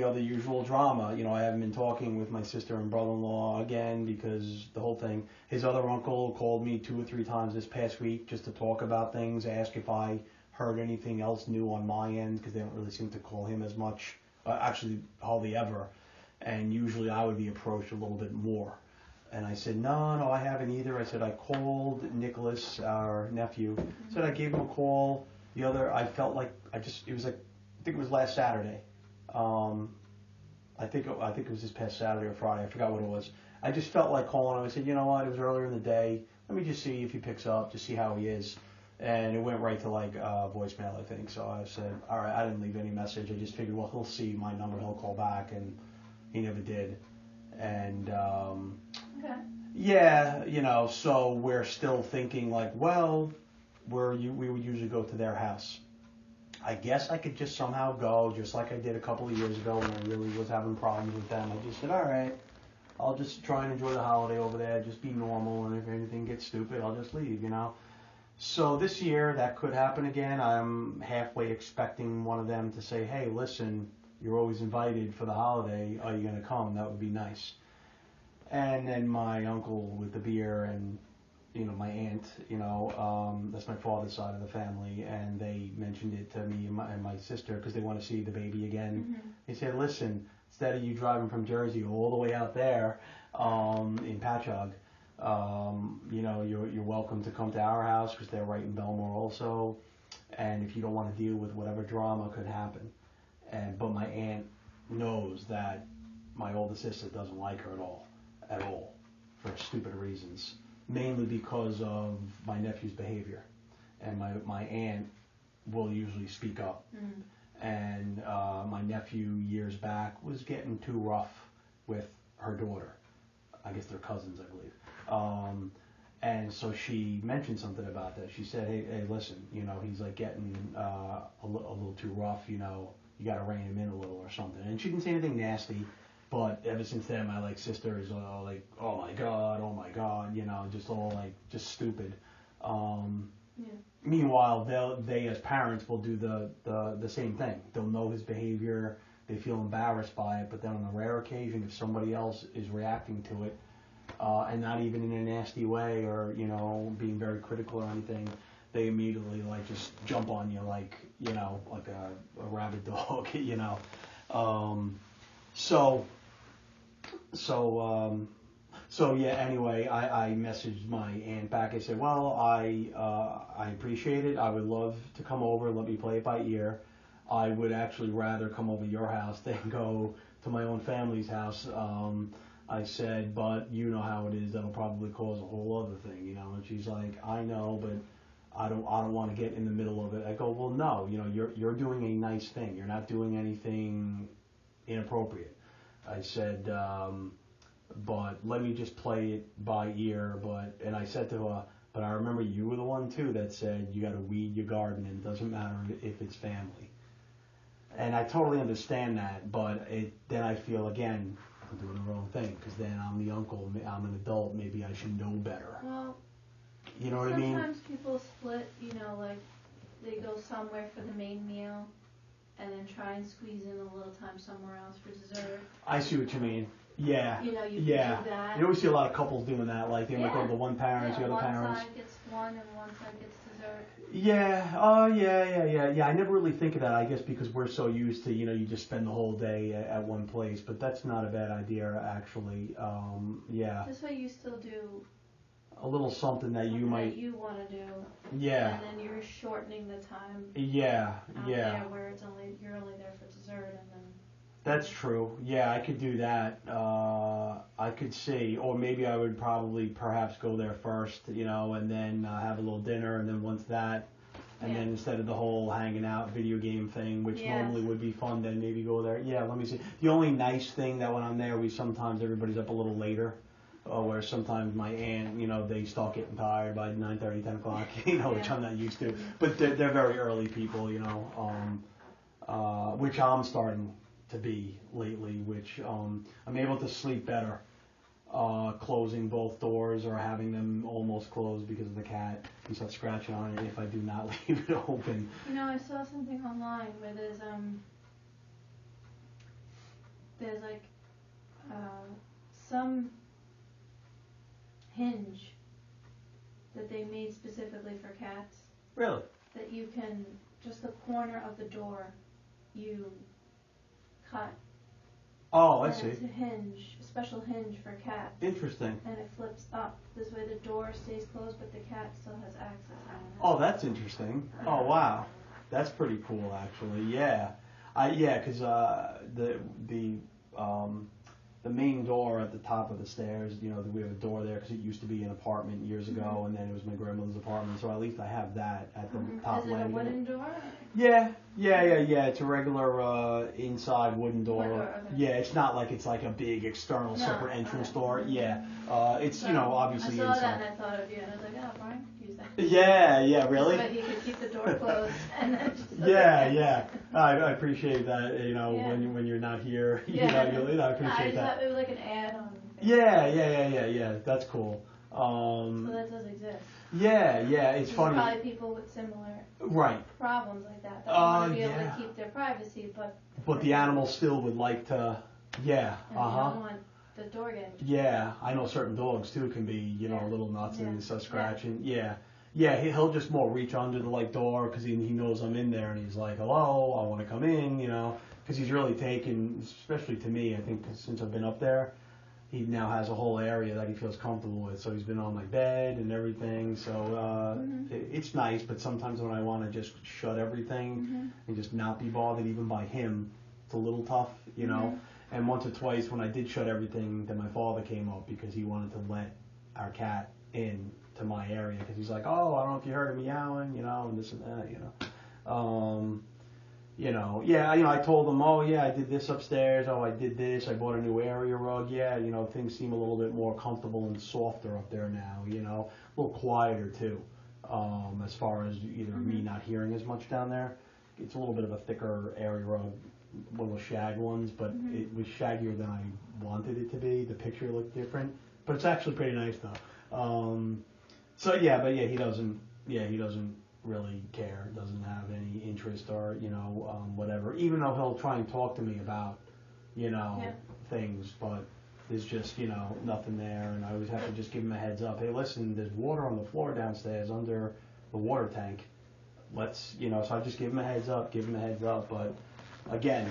other usual drama. You know, I haven't been talking with my sister and brother-in-law again because the whole thing. His other uncle called me 2 or 3 times this past week just to talk about things, ask if I heard anything else new on my end because they don't really seem to call him as much, actually hardly ever. And usually I would be approached a little bit more. And I said, no, I haven't either. I said, I called Nicholas, our nephew. I said, I gave him a call. I felt like I think it was last Saturday. I think it was this past Saturday or Friday. I forgot what it was. I just felt like calling him. I said, you know what? It was earlier in the day. Let me just see if he picks up, just see how he is. And it went right to like voicemail, I think. So I said, all right, I didn't leave any message. I just figured, well, he'll see my number, he'll call back, and he never did. And
Okay.
yeah, so we're still thinking like, well, we would usually go to their house. I guess I could just somehow go, just like I did a couple of years ago when I really was having problems with them. I just said, all right, I'll just try and enjoy the holiday over there, just be normal, and if anything gets stupid, I'll just leave, So this year, that could happen again. I'm halfway expecting one of them to say, hey, listen, you're always invited for the holiday. Are you going to come? That would be nice. And then my uncle with the beer and, my aunt, that's my father's side of the family, and they mentioned it to me and my sister because they want to see the baby again.
Mm-hmm.
They said, listen, instead of you driving from Jersey all the way out there in Patchogue, you're welcome to come to our house because they're right in Belmore also. And if you don't want to deal with whatever drama could happen. But my aunt knows that my older sister doesn't like her at all, for stupid reasons. Mainly because of my nephew's behavior. And my aunt will usually speak up.
Mm.
And my nephew years back was getting too rough with her daughter. I guess they're cousins, I believe. And so she mentioned something about that. She said, hey, listen, he's like getting a little too rough, you got to rein him in a little or something. And she didn't say anything nasty, but ever since then, my sister is like, oh my God, just all just stupid.
Yeah.
Meanwhile, they as parents will do the same thing. They'll know his behavior, they feel embarrassed by it, but then on a rare occasion, if somebody else is reacting to it, and not even in a nasty way or, being very critical or anything, they immediately just jump on you like a rabid dog, So yeah, anyway, I messaged my aunt back. I said, well, I appreciate it. I would love to come over and let me play it by ear. I would actually rather come over to your house than go to my own family's house. I said, but you know how it is. That'll probably cause a whole other thing, And she's like, I know, but I don't want to get in the middle of it. I go, well, no, you're doing a nice thing. You're not doing anything inappropriate. I said, but let me just play it by ear. And I said to her, but I remember you were the one too that said you got to weed your garden, and it doesn't matter if it's family. And I totally understand that, but then I feel again I'm doing the wrong thing because then I'm the uncle. I'm an adult. Maybe I should know better.
Well,
you know what I mean?
Sometimes people split. They go somewhere for the main meal, and then try and squeeze in a little time somewhere else for dessert.
I see what you mean. Yeah.
You do that.
You always see a lot of couples doing that. Like they might go to the one parents, the other parents.
One side gets one and one side gets dessert.
Yeah. Oh, yeah. I never really think of that. I guess because we're so used to, you just spend the whole day at one place. But that's not a bad idea, actually. Yeah.
This way, you still do
a little something that you might.
That you want to do.
Yeah.
And then you're shortening the time.
Yeah.
There where you're only there for dessert and then.
That's true. Yeah, I could do that. I could see, or maybe I would perhaps go there first, and then have a little dinner, and then once that, and then instead of the whole hanging out video game thing, which normally would be fun, then maybe go there. Yeah, let me see. The only nice thing that when I'm there, sometimes everybody's up a little later, where sometimes my aunt, they start getting tired by 9:30, 10 o'clock, which I'm not used to. But they're very early people, which I'm starting to be lately, which I'm able to sleep better closing both doors or having them almost closed because of the cat. He starts scratching on it if I do not leave it open.
I saw something online where there's like some hinge that they made specifically for cats.
Really?
That you can, just the corner of the door, you cut
Oh, I
And
see.
it's a hinge, a special hinge for cats.
Interesting.
And it flips up. This way the door stays closed, but the cat still has access on it.
Oh, that's interesting. Oh, wow. That's pretty cool, actually. Yeah. Because the main door at the top of the stairs, we have a door there because it used to be an apartment years ago, and then it was my grandmother's apartment, so at least I have that at the top
Is it a
landing.
wooden door?
Yeah. It's a regular inside wooden door.
Wood door, okay.
Yeah, it's not like it's like a big external separate entrance door. Yeah. It's,
So,
obviously
I saw
inside.
that and I thought of you, and I was like, oh, Brian could use that.
Yeah, really?
But he could keep the door closed and then just.
Yeah. I appreciate that.
Yeah.
When you're not here,
Yeah.
I
I
appreciate
just
that.
thought it was like an add-on.
Yeah. That's cool.
So that does exist.
Yeah. It's
There's
funny.
probably people with similar
Right.
problems like that want to be able
yeah.
to keep their privacy, but
But the animal still would like to. Yeah.
and they don't want the door getting.
Yeah, I know certain dogs too can be,
Yeah.
a little nuts and
Yeah.
start scratching. Yeah. He'll just more reach under the door because he knows I'm in there, and he's like, hello, I want to come in, because he's really taken, especially to me, I think since I've been up there, he now has a whole area that he feels comfortable with. So he's been on my bed and everything. So it's nice, but sometimes when I want to just shut everything and just not be bothered even by him, it's a little tough, And once or twice when I did shut everything, then my father came up because he wanted to let our cat in to my area because he's like, oh, I don't know if you heard him meowing, and this and that, I told him, oh yeah, I did this upstairs, oh I did this, I bought a new area rug, things seem a little bit more comfortable and softer up there now, a little quieter too, as far as either me not hearing as much down there. It's a little bit of a thicker area rug, one of those shag ones, but it was shaggier than I wanted it to be. The picture looked different, but it's actually pretty nice though. He doesn't really care, doesn't have any interest or, whatever, even though he'll try and talk to me about, things, but there's just, nothing there, and I always have to just give him a heads up. Hey, listen, there's water on the floor downstairs under the water tank. Let's, so I just give him a heads up, but again,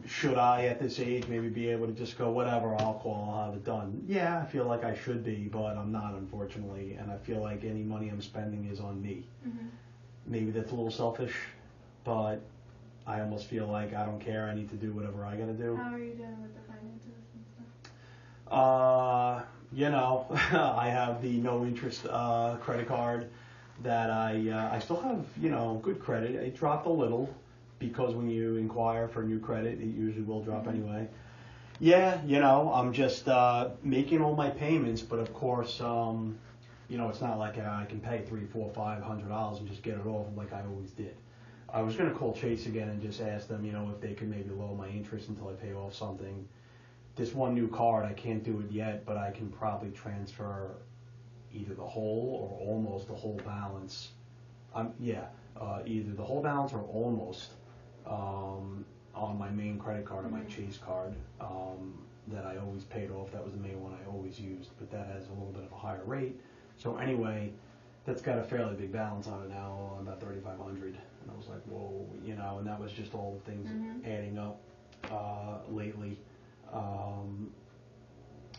should I at this age maybe be able to just go, whatever, I'll call, I'll have it done? Yeah, I feel like I should be, but I'm not, unfortunately, and I feel like any money I'm spending is on me. Maybe that's a little selfish, but I almost feel like I don't care, I need to do whatever I gotta do.
How are you doing with the finances and stuff?
I have the no interest credit card that I still have, good credit. It dropped a little, because when you inquire for new credit, it usually will drop anyway. Yeah, I'm just making all my payments, but of course, it's not like I can pay $300, $400, $500 and just get it off like I always did. I was going to call Chase again and just ask them, if they could maybe lower my interest until I pay off something. This one new card, I can't do it yet, but I can probably transfer either the whole or almost the whole balance. Either the whole balance or almost. On my main credit card, on my Chase card, that I always paid off. That was the main one I always used, but that has a little bit of a higher rate. So anyway, that's got a fairly big balance on it now, about $3,500. And I was like, whoa, and that was just all the things adding up lately.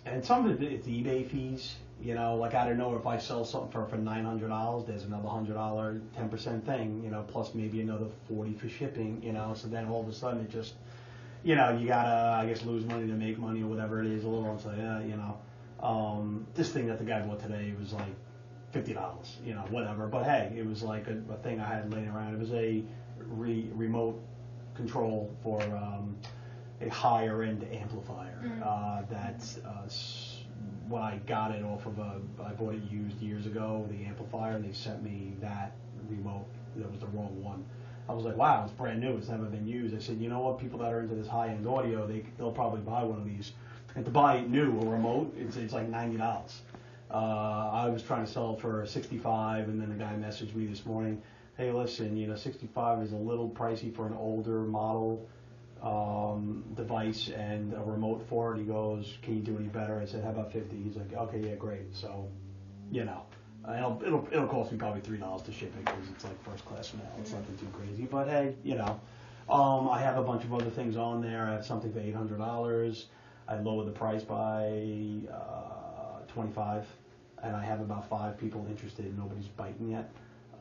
And some of it's eBay fees. Like I don't know if I sell something for $900, there's another $100 10% thing, plus maybe another $40 for shipping, so then all of a sudden it just, you gotta, I guess, lose money to make money or whatever it is a little, and say, this thing that the guy bought today was like $50, whatever, but hey, it was like a thing I had laying around. It was a remote control for a higher end amplifier that's when I got it off of I bought it used years ago, the amplifier, and they sent me that remote. That was the wrong one. I was like, wow, it's brand new. It's never been used. I said, you know what? People that are into this high-end audio, they'll probably buy one of these. And to buy it new, a remote, it's like $90. I was trying to sell it for $65, and then the guy messaged me this morning, hey, listen, $65 is a little pricey for an older model device and a remote for it. He goes, can you do any better? I said, how about $50? He's like, okay, yeah, great. So, it'll cost me probably $3 to ship it because it's like first class mail. It's nothing too crazy, but hey, I have a bunch of other things on there. I have something for $800. I lowered the price by $25, and I have about 5 people interested. Nobody's biting yet.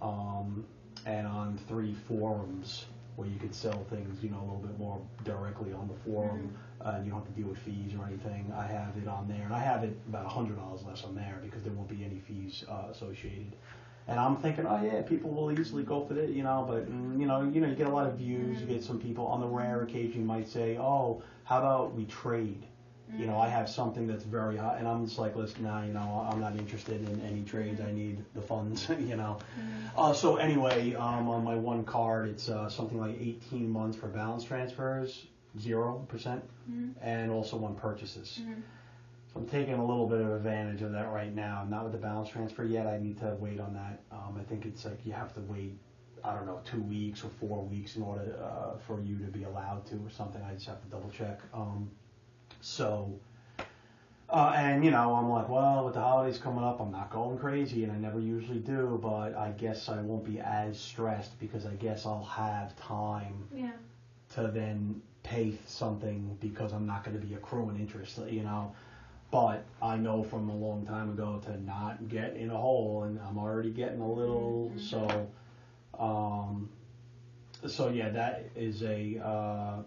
And on 3 forums where you could sell things, you know, a little bit more directly on the forum, and you don't have to deal with fees or anything. I have it on there, and I have it about $100 less on there because there won't be any fees associated. And I'm thinking, oh yeah, people will easily go for it, you know. But you get a lot of views. You get some people on the rare occasion might say, oh, how about we trade? You know, I have something that's very hot, and I'm just like, listen, nah, you know, I'm not interested in any trades. I need the funds, you know. So anyway, on my one card, it's something like 18 months for balance transfers, 0%, and also on purchases. So I'm taking a little bit of advantage of that right now. Not with the balance transfer yet. I need to wait on that. I think it's like you have to wait, I don't know, 2 weeks or 4 weeks in order for you to be allowed to or something. I just have to double check. And you know, I'm like, well, with the holidays coming up, I'm not going crazy, and I never usually do, but I guess I won't be as stressed because I guess I'll have time to then pay something because I'm not going to be accruing interest, you know. But I know from a long time ago to not get in a hole, and I'm already getting a little, so yeah, that is a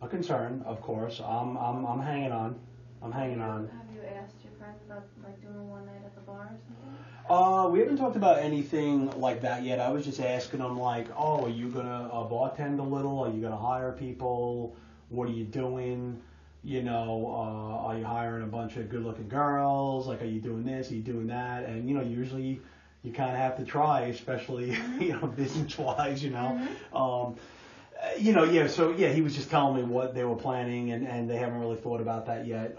concern, of course. I'm hanging on. I'm hanging on.
Have you asked your friends about like doing one night at the bar or something?
We haven't talked about anything like that yet. I was just asking them like, oh, are you gonna bartend a little? Are you gonna hire people? What are you doing? You know, are you hiring a bunch of good-looking girls? Like, are you doing this? Are you doing that? And you know, usually you kind of have to try, especially you know, business-wise. You know. You know, yeah, so yeah, he was just telling me what they were planning, and they haven't really thought about that yet.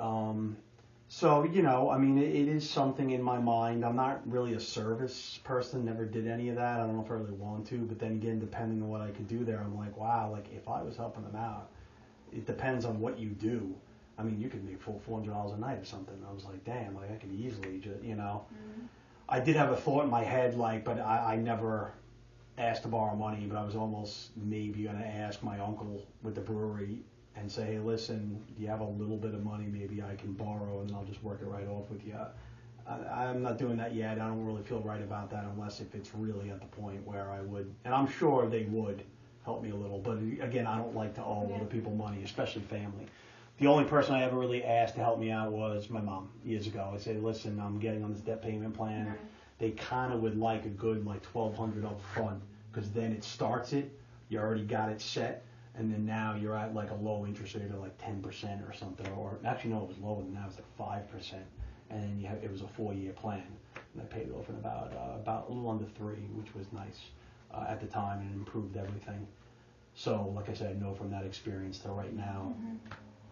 So, you know, I mean, it is something in my mind. I'm not really a service person, never did any of that. I don't know if I really want to, but then again, depending on what I could do there, I'm like, wow, like if I was helping them out, it depends on what you do. I mean, you could make full $400 a night or something. I was like, damn, like I could easily just, you know. I did have a thought in my head, like, but I never asked to borrow money, but I was almost maybe going to ask my uncle with the brewery and say, hey, listen, do you have a little bit of money maybe I can borrow, and then I'll just work it right off with you. I'm not doing that yet. I don't really feel right about that unless if it's really at the point where I would, and I'm sure they would help me a little, but again, I don't like to owe other people money, especially family. The only person I ever really asked to help me out was my mom years ago. I said, listen, I'm getting on this debt payment plan. They kind of would like a good like $1,200 up front, because then it starts it, you already got it set, and then now you're at like a low interest rate of like 10% or something, or actually no, it was lower than that, it was like 5%, and then it was a 4-year plan, and I paid it off in about a little under 3, which was nice at the time, and it improved everything. So like I said, I know from that experience till right now.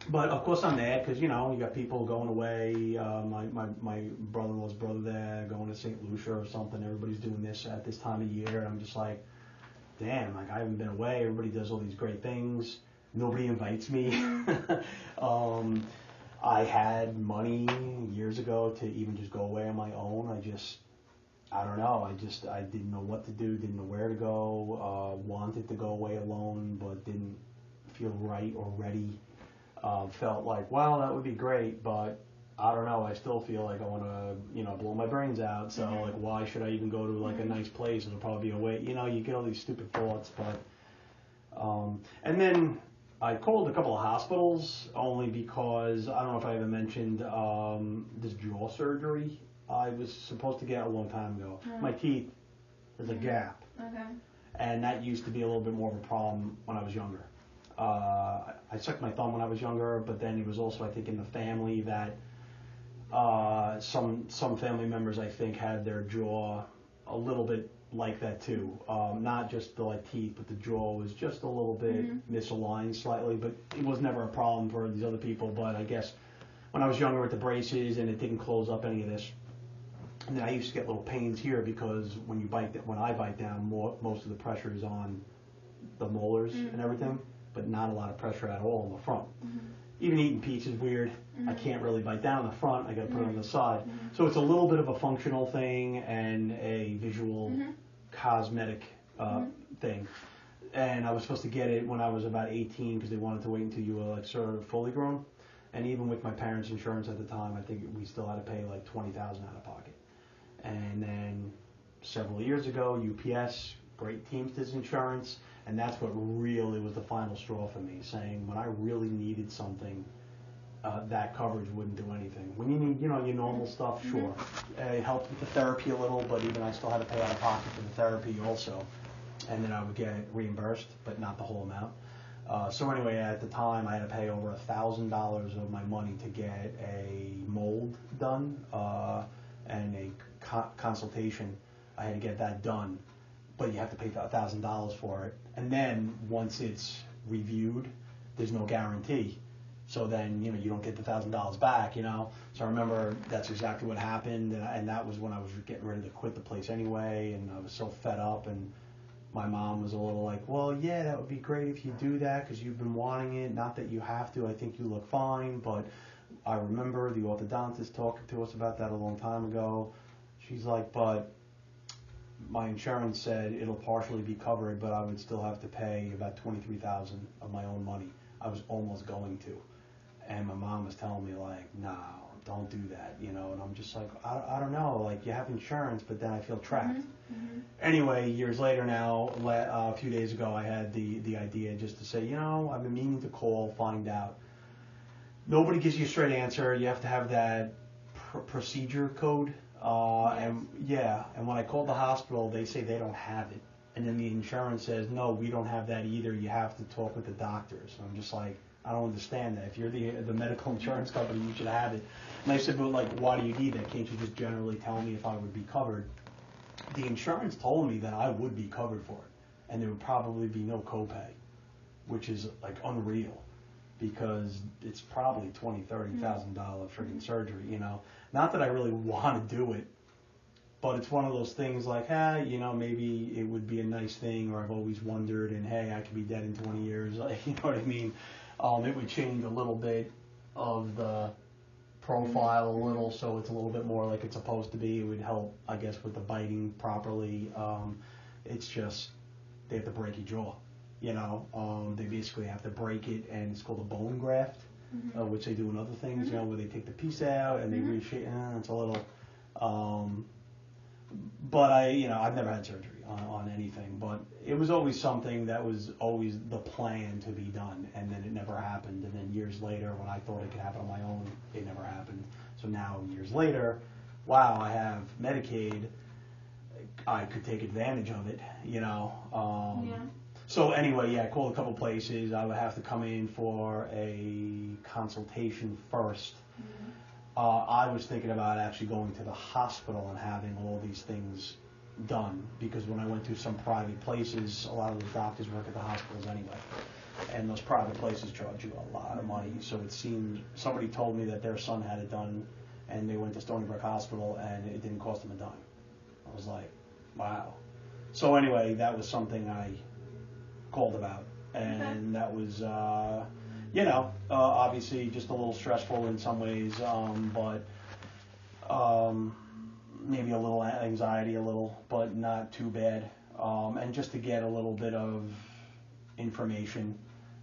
But of course I'm mad because, you know, you got people going away, my brother-in-law's brother there going to St. Lucia or something. Everybody's doing this at this time of year. And I'm just like, damn, like I haven't been away. Everybody does all these great things. Nobody invites me. I had money years ago to even just go away on my own. I don't know. I didn't know what to do, didn't know where to go, wanted to go away alone, but didn't feel right or ready. Felt like, well, that would be great, but I don't know. I still feel like I want to, you know, blow my brains out. So like, why should I even go to like a nice place? It'll probably be a wait. You know, you get all these stupid thoughts, but and then I called a couple of hospitals only because I don't know if I ever mentioned this jaw surgery I was supposed to get a long time ago. My teeth, there's a gap, and that used to be a little bit more of a problem when I was younger. I sucked my thumb when I was younger, but then it was also, I think, in the family that some family members, I think, had their jaw a little bit like that too. Not just the like teeth, but the jaw was just a little bit misaligned slightly, but it was never a problem for these other people. But I guess when I was younger with the braces and it didn't close up any of this, and then I used to get little pains here because when I bite down, most of the pressure is on the molars and everything, but not a lot of pressure at all in the front. Even eating pizza is weird. I can't really bite down in the front. I got to put it on the side. So it's a little bit of a functional thing and a visual cosmetic thing. and I was supposed to get it when I was about 18 because they wanted to wait until you were like sort of fully grown. And even with my parents' insurance at the time, I think we still had to pay like $20,000 out of pocket. And then several years ago, UPS, Great Teamsters Insurance, and that's what really was the final straw for me, saying when I really needed something, that coverage wouldn't do anything. When you need, your normal stuff, sure. It helped with the therapy a little, but even I still had to pay out of pocket for the therapy also. And then I would get reimbursed, but not the whole amount. So anyway, at the time, I had to pay over $1,000 of my money to get a mold done and a consultation. I had to get that done, but you have to pay $1,000 for it. And then once it's reviewed, there's no guarantee. So then, you don't get the $1,000 back, So I remember that's exactly what happened, and that was when I was getting ready to quit the place anyway, and I was so fed up, and my mom was a little like, well, yeah, that would be great if you do that because you've been wanting it. Not that you have to. I think you look fine, but I remember the orthodontist talking to us about that a long time ago. She's like, but my insurance said it'll partially be covered, but I would still have to pay about $23,000 of my own money. I was almost going to. And my mom was telling me, like, no, don't do that, and I'm just like, I don't know, like, you have insurance, but then I feel trapped. Anyway, years later now, a few days ago, I had the idea just to say, I've been meaning to call, find out. Nobody gives you a straight answer. You have to have that procedure code. And when I called the hospital, they say they don't have it. And then the insurance says, no, we don't have that either. You have to talk with the doctors. And I'm just like, I don't understand that. If you're the medical insurance company, you should have it. And I said, but like, why do you need that? Can't you just generally tell me if I would be covered? The insurance told me that I would be covered for it, and there would probably be no copay, which is like unreal, because it's probably $20,000-$30,000 freaking surgery. Not that I really want to do it, but it's one of those things like, maybe it would be a nice thing, or I've always wondered, and hey, I could be dead in 20 years, like, you know what I mean? It would change a little bit of the profile a little, so it's a little bit more like it's supposed to be. It would help, I guess, with the biting properly. It's just, they have to break your jaw, they basically have to break it, and it's called a bone graft, which they do in other things, where they take the piece out and they reshape, it's a little, but I've never had surgery on anything, but it was always something that was always the plan to be done, and then it never happened. And then years later, when I thought it could happen on my own, it never happened. So now, years later, wow, I have Medicaid, I could take advantage of it, So anyway, I called a couple places. I would have to come in for a consultation first. I was thinking about actually going to the hospital and having all these things done, because when I went to some private places, a lot of the doctors work at the hospitals anyway, and those private places charge you a lot of money. So it seemed, somebody told me that their son had it done, and they went to Stony Brook Hospital, and it didn't cost them a dime. I was like, wow. So anyway, that was something I called about, and that was, obviously just a little stressful in some ways, but maybe a little anxiety, but not too bad, and just to get a little bit of information.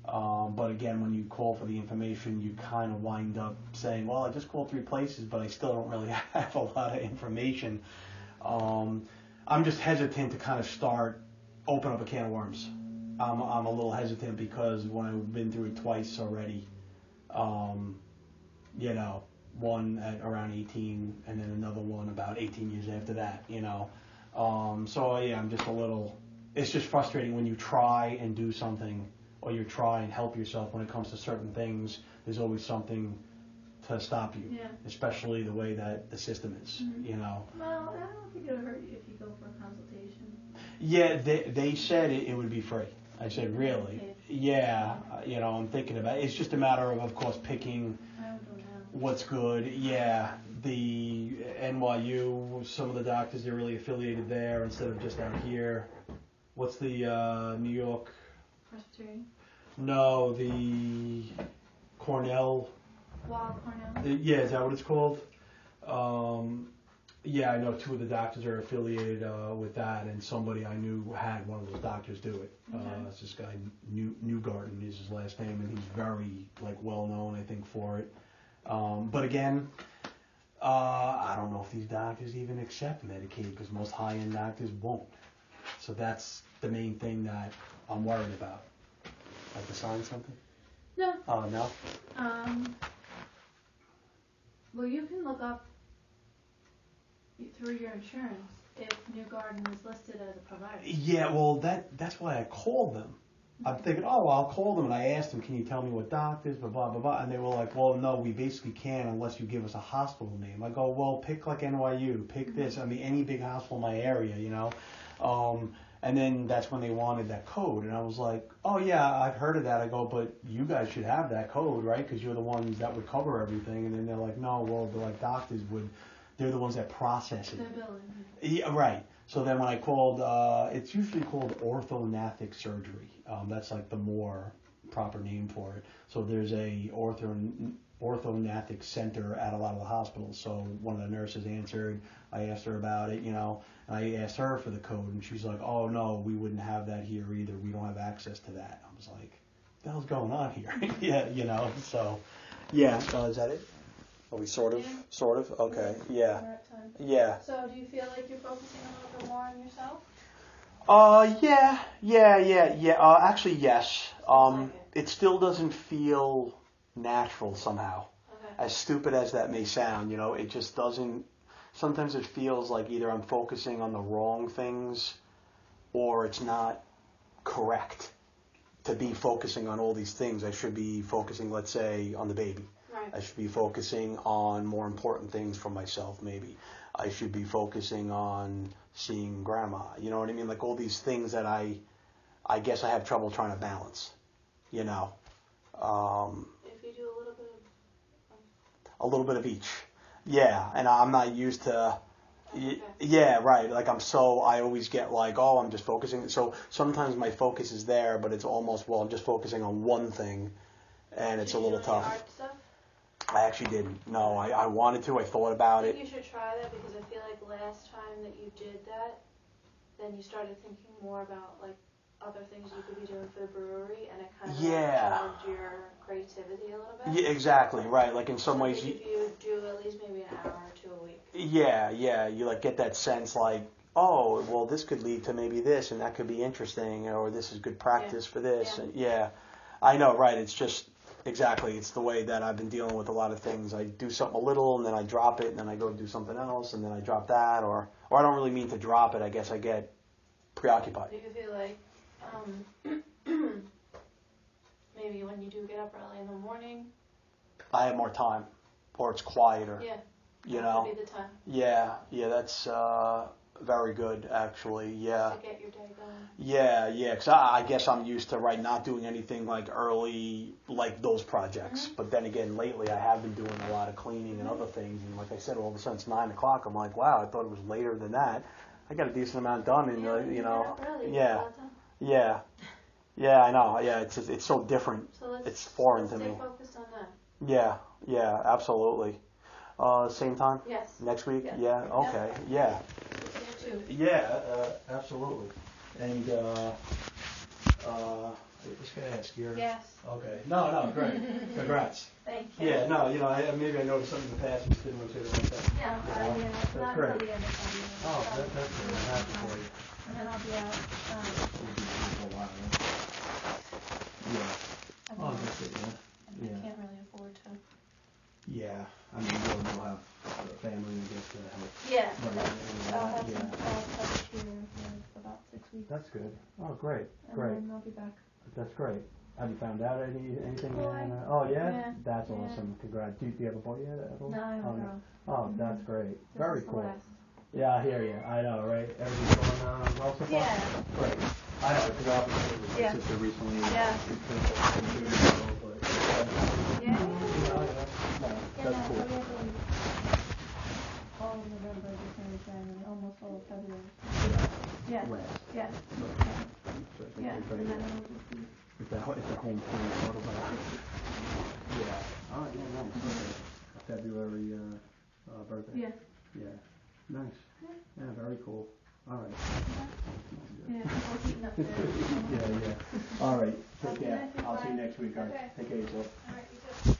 But again, when you call for the information, you kind of wind up saying, well, I just called 3 places, but I still don't really have a lot of information. I'm just hesitant to kind of open up a can of worms. I'm a little hesitant because when I've been through it twice already, one at around 18 and then another one about 18 years after that, So yeah, I'm just a little, it's just frustrating when you try and do something, or you try and help yourself when it comes to certain things. There's always something to stop you, especially the way that the system is,
Well, I don't think it'll hurt you if you go for a consultation.
Yeah, they said it would be free. I said, really? Yeah, I'm thinking about it. It's just a matter of course, picking what's good. Yeah, the NYU, some of the doctors, they're really affiliated there instead of just out here. What's the New York?
Presbyterian?
No, the Cornell.
Weill Cornell?
Yeah, is that what it's called? Yeah, I know 2 of the doctors are affiliated with that, and somebody I knew had one of those doctors do it. It's this guy Newgarden is his last name, and he's very well known, I think, for it. But again, I don't know if these doctors even accept Medicaid because most high-end doctors won't. So that's the main thing that I'm worried about. Like to sign something?
No.
No?
Well, you can look up through your insurance if New Garden is listed as a provider.
Yeah, well, that's why I called them. I'm thinking, oh, I'll call them, and I asked them, can you tell me what doctors, blah, blah, blah, blah, and they were like, well, no, we basically can't unless you give us a hospital name. I go, well, pick like NYU, pick this, I mean, any big hospital in my area, you know. And then that's when they wanted that code, and I was like, oh, yeah, I've heard of that. I go, but you guys should have that code, right, because you're the ones that would cover everything. And then they're like, no, well, doctors would, they're the ones that process it.
They're billing.
Yeah, right. So then when I called, it's usually called orthognathic surgery. That's like the more proper name for it. So there's a orthognathic center at a lot of the hospitals. So one of the nurses answered. I asked her about it, you know, and I asked her for the code, and she's like, oh, no, we wouldn't have that here either. We don't have access to that. I was like, what the hell's going on here? Yeah, you know, so, yeah. Is that it? Are we sort of? Okay, yeah.
We're at time.
Yeah.
So do you feel like you're focusing a little bit more on yourself?
Yeah. Actually, yes. It still doesn't feel natural somehow.
Okay.
As stupid as that may sound, you know, it just doesn't. Sometimes it feels like either I'm focusing on the wrong things or it's not correct to be focusing on all these things. I should be focusing, let's say, on the baby.
Right.
I should be focusing on more important things for myself, maybe. I should be focusing on seeing grandma. You know what I mean? Like all these things that I guess I have trouble trying to balance, you know.
If you do
A little bit of each. Yeah, and I'm not used to...
Okay.
Yeah, right. Like I always get like, oh, I'm just focusing. So sometimes my focus is there, but it's almost, well, I'm just focusing on one thing, and it's a little tough.
Art stuff?
I actually didn't. No, I wanted to. I thought about
I
it.
think you should try that because I feel like last time that you did that, then you started thinking more about like other things you could be doing for the brewery, and it kind of jogged your creativity a little bit.
Yeah, exactly. Right. Like in some ways,
if you do at least maybe an hour or two a week.
Yeah. You like get that sense like, oh, well, this could lead to maybe this, and that could be interesting, or this is good practice for this.
Yeah.
And yeah, I know. Right. It's just. Exactly. It's the way that I've been dealing with a lot of things. I do something a little, and then I drop it, and then I go do something else, and then I drop that, or I don't really mean to drop it. I guess I get preoccupied.
Do you feel like maybe when you do get up early in the morning,
I have more time, or it's quieter.
Yeah.
You
that
know.
would be the time.
Yeah. That's very good, actually. Yeah.
To get your day going.
Yeah, because I guess I'm used to not doing anything like early, like those projects.
Mm-hmm.
But then again, lately I have been doing a lot of cleaning and other things. And like I said, all of a sudden it's 9 o'clock. I'm like, wow, I thought it was later than that. I got a decent amount done, and you know,
Get up early,
yeah, I know. Yeah, it's so different.
So
it's foreign to
stay
me.
focused on that.
Yeah, absolutely. Same time?
Yes.
Next week?
Yes.
Yeah. Okay. Yeah.
It's here too.
Yeah, absolutely. And just gonna ask you.
Yes.
Okay. No, great. Congrats.
Thank you.
Yeah, no, maybe I noticed something in the past and just didn't want to say it like that.
Yeah,
That's
not
great.
until the end of February.
Oh, that's good. I'm happy for you.
And then I'll be out.
We'll be here for a while, right? Yeah.
I
Oh,
mean,
that's good, yeah. Yeah.
can't really afford to.
Yeah. I mean, you'll have a family, I guess, to help.
Yeah.
Right.
I'll have
Yeah.
some coverage here for about 6 weeks.
That's good. Oh, great.
And
Great.
then I'll be back.
That's great. Have you found out anything?
Boy.
Oh, yeah?
Yeah.
That's
Yeah.
awesome. Congrats. Do you have a boy yet? At all?
No, I have a
Oh,
girl.
Oh, that's great.
This
Very
is the
cool.
last.
Yeah, I hear you. I know, right? Everything's going well so far?
Yeah.
Great. I know, because obviously with my
Yeah.
sister recently.
Yeah.
But,
Yeah.
that's cool.
So we have to leave all of November, December, January, almost all of February. Yeah.
Last.
Yeah.
So I think
Yeah.
we're
And
pretty
then
good.
it'll just be.
It's a home point photo. Yeah. Oh, yeah, nice. Okay. February birthday.
Yeah.
Yeah. Nice. Yeah, very cool. All right.
Yeah, we're heating up there.
Yeah. All right. Take care. I'll see you next week, guys.
Okay.
Take care of yourself.
All right, you too.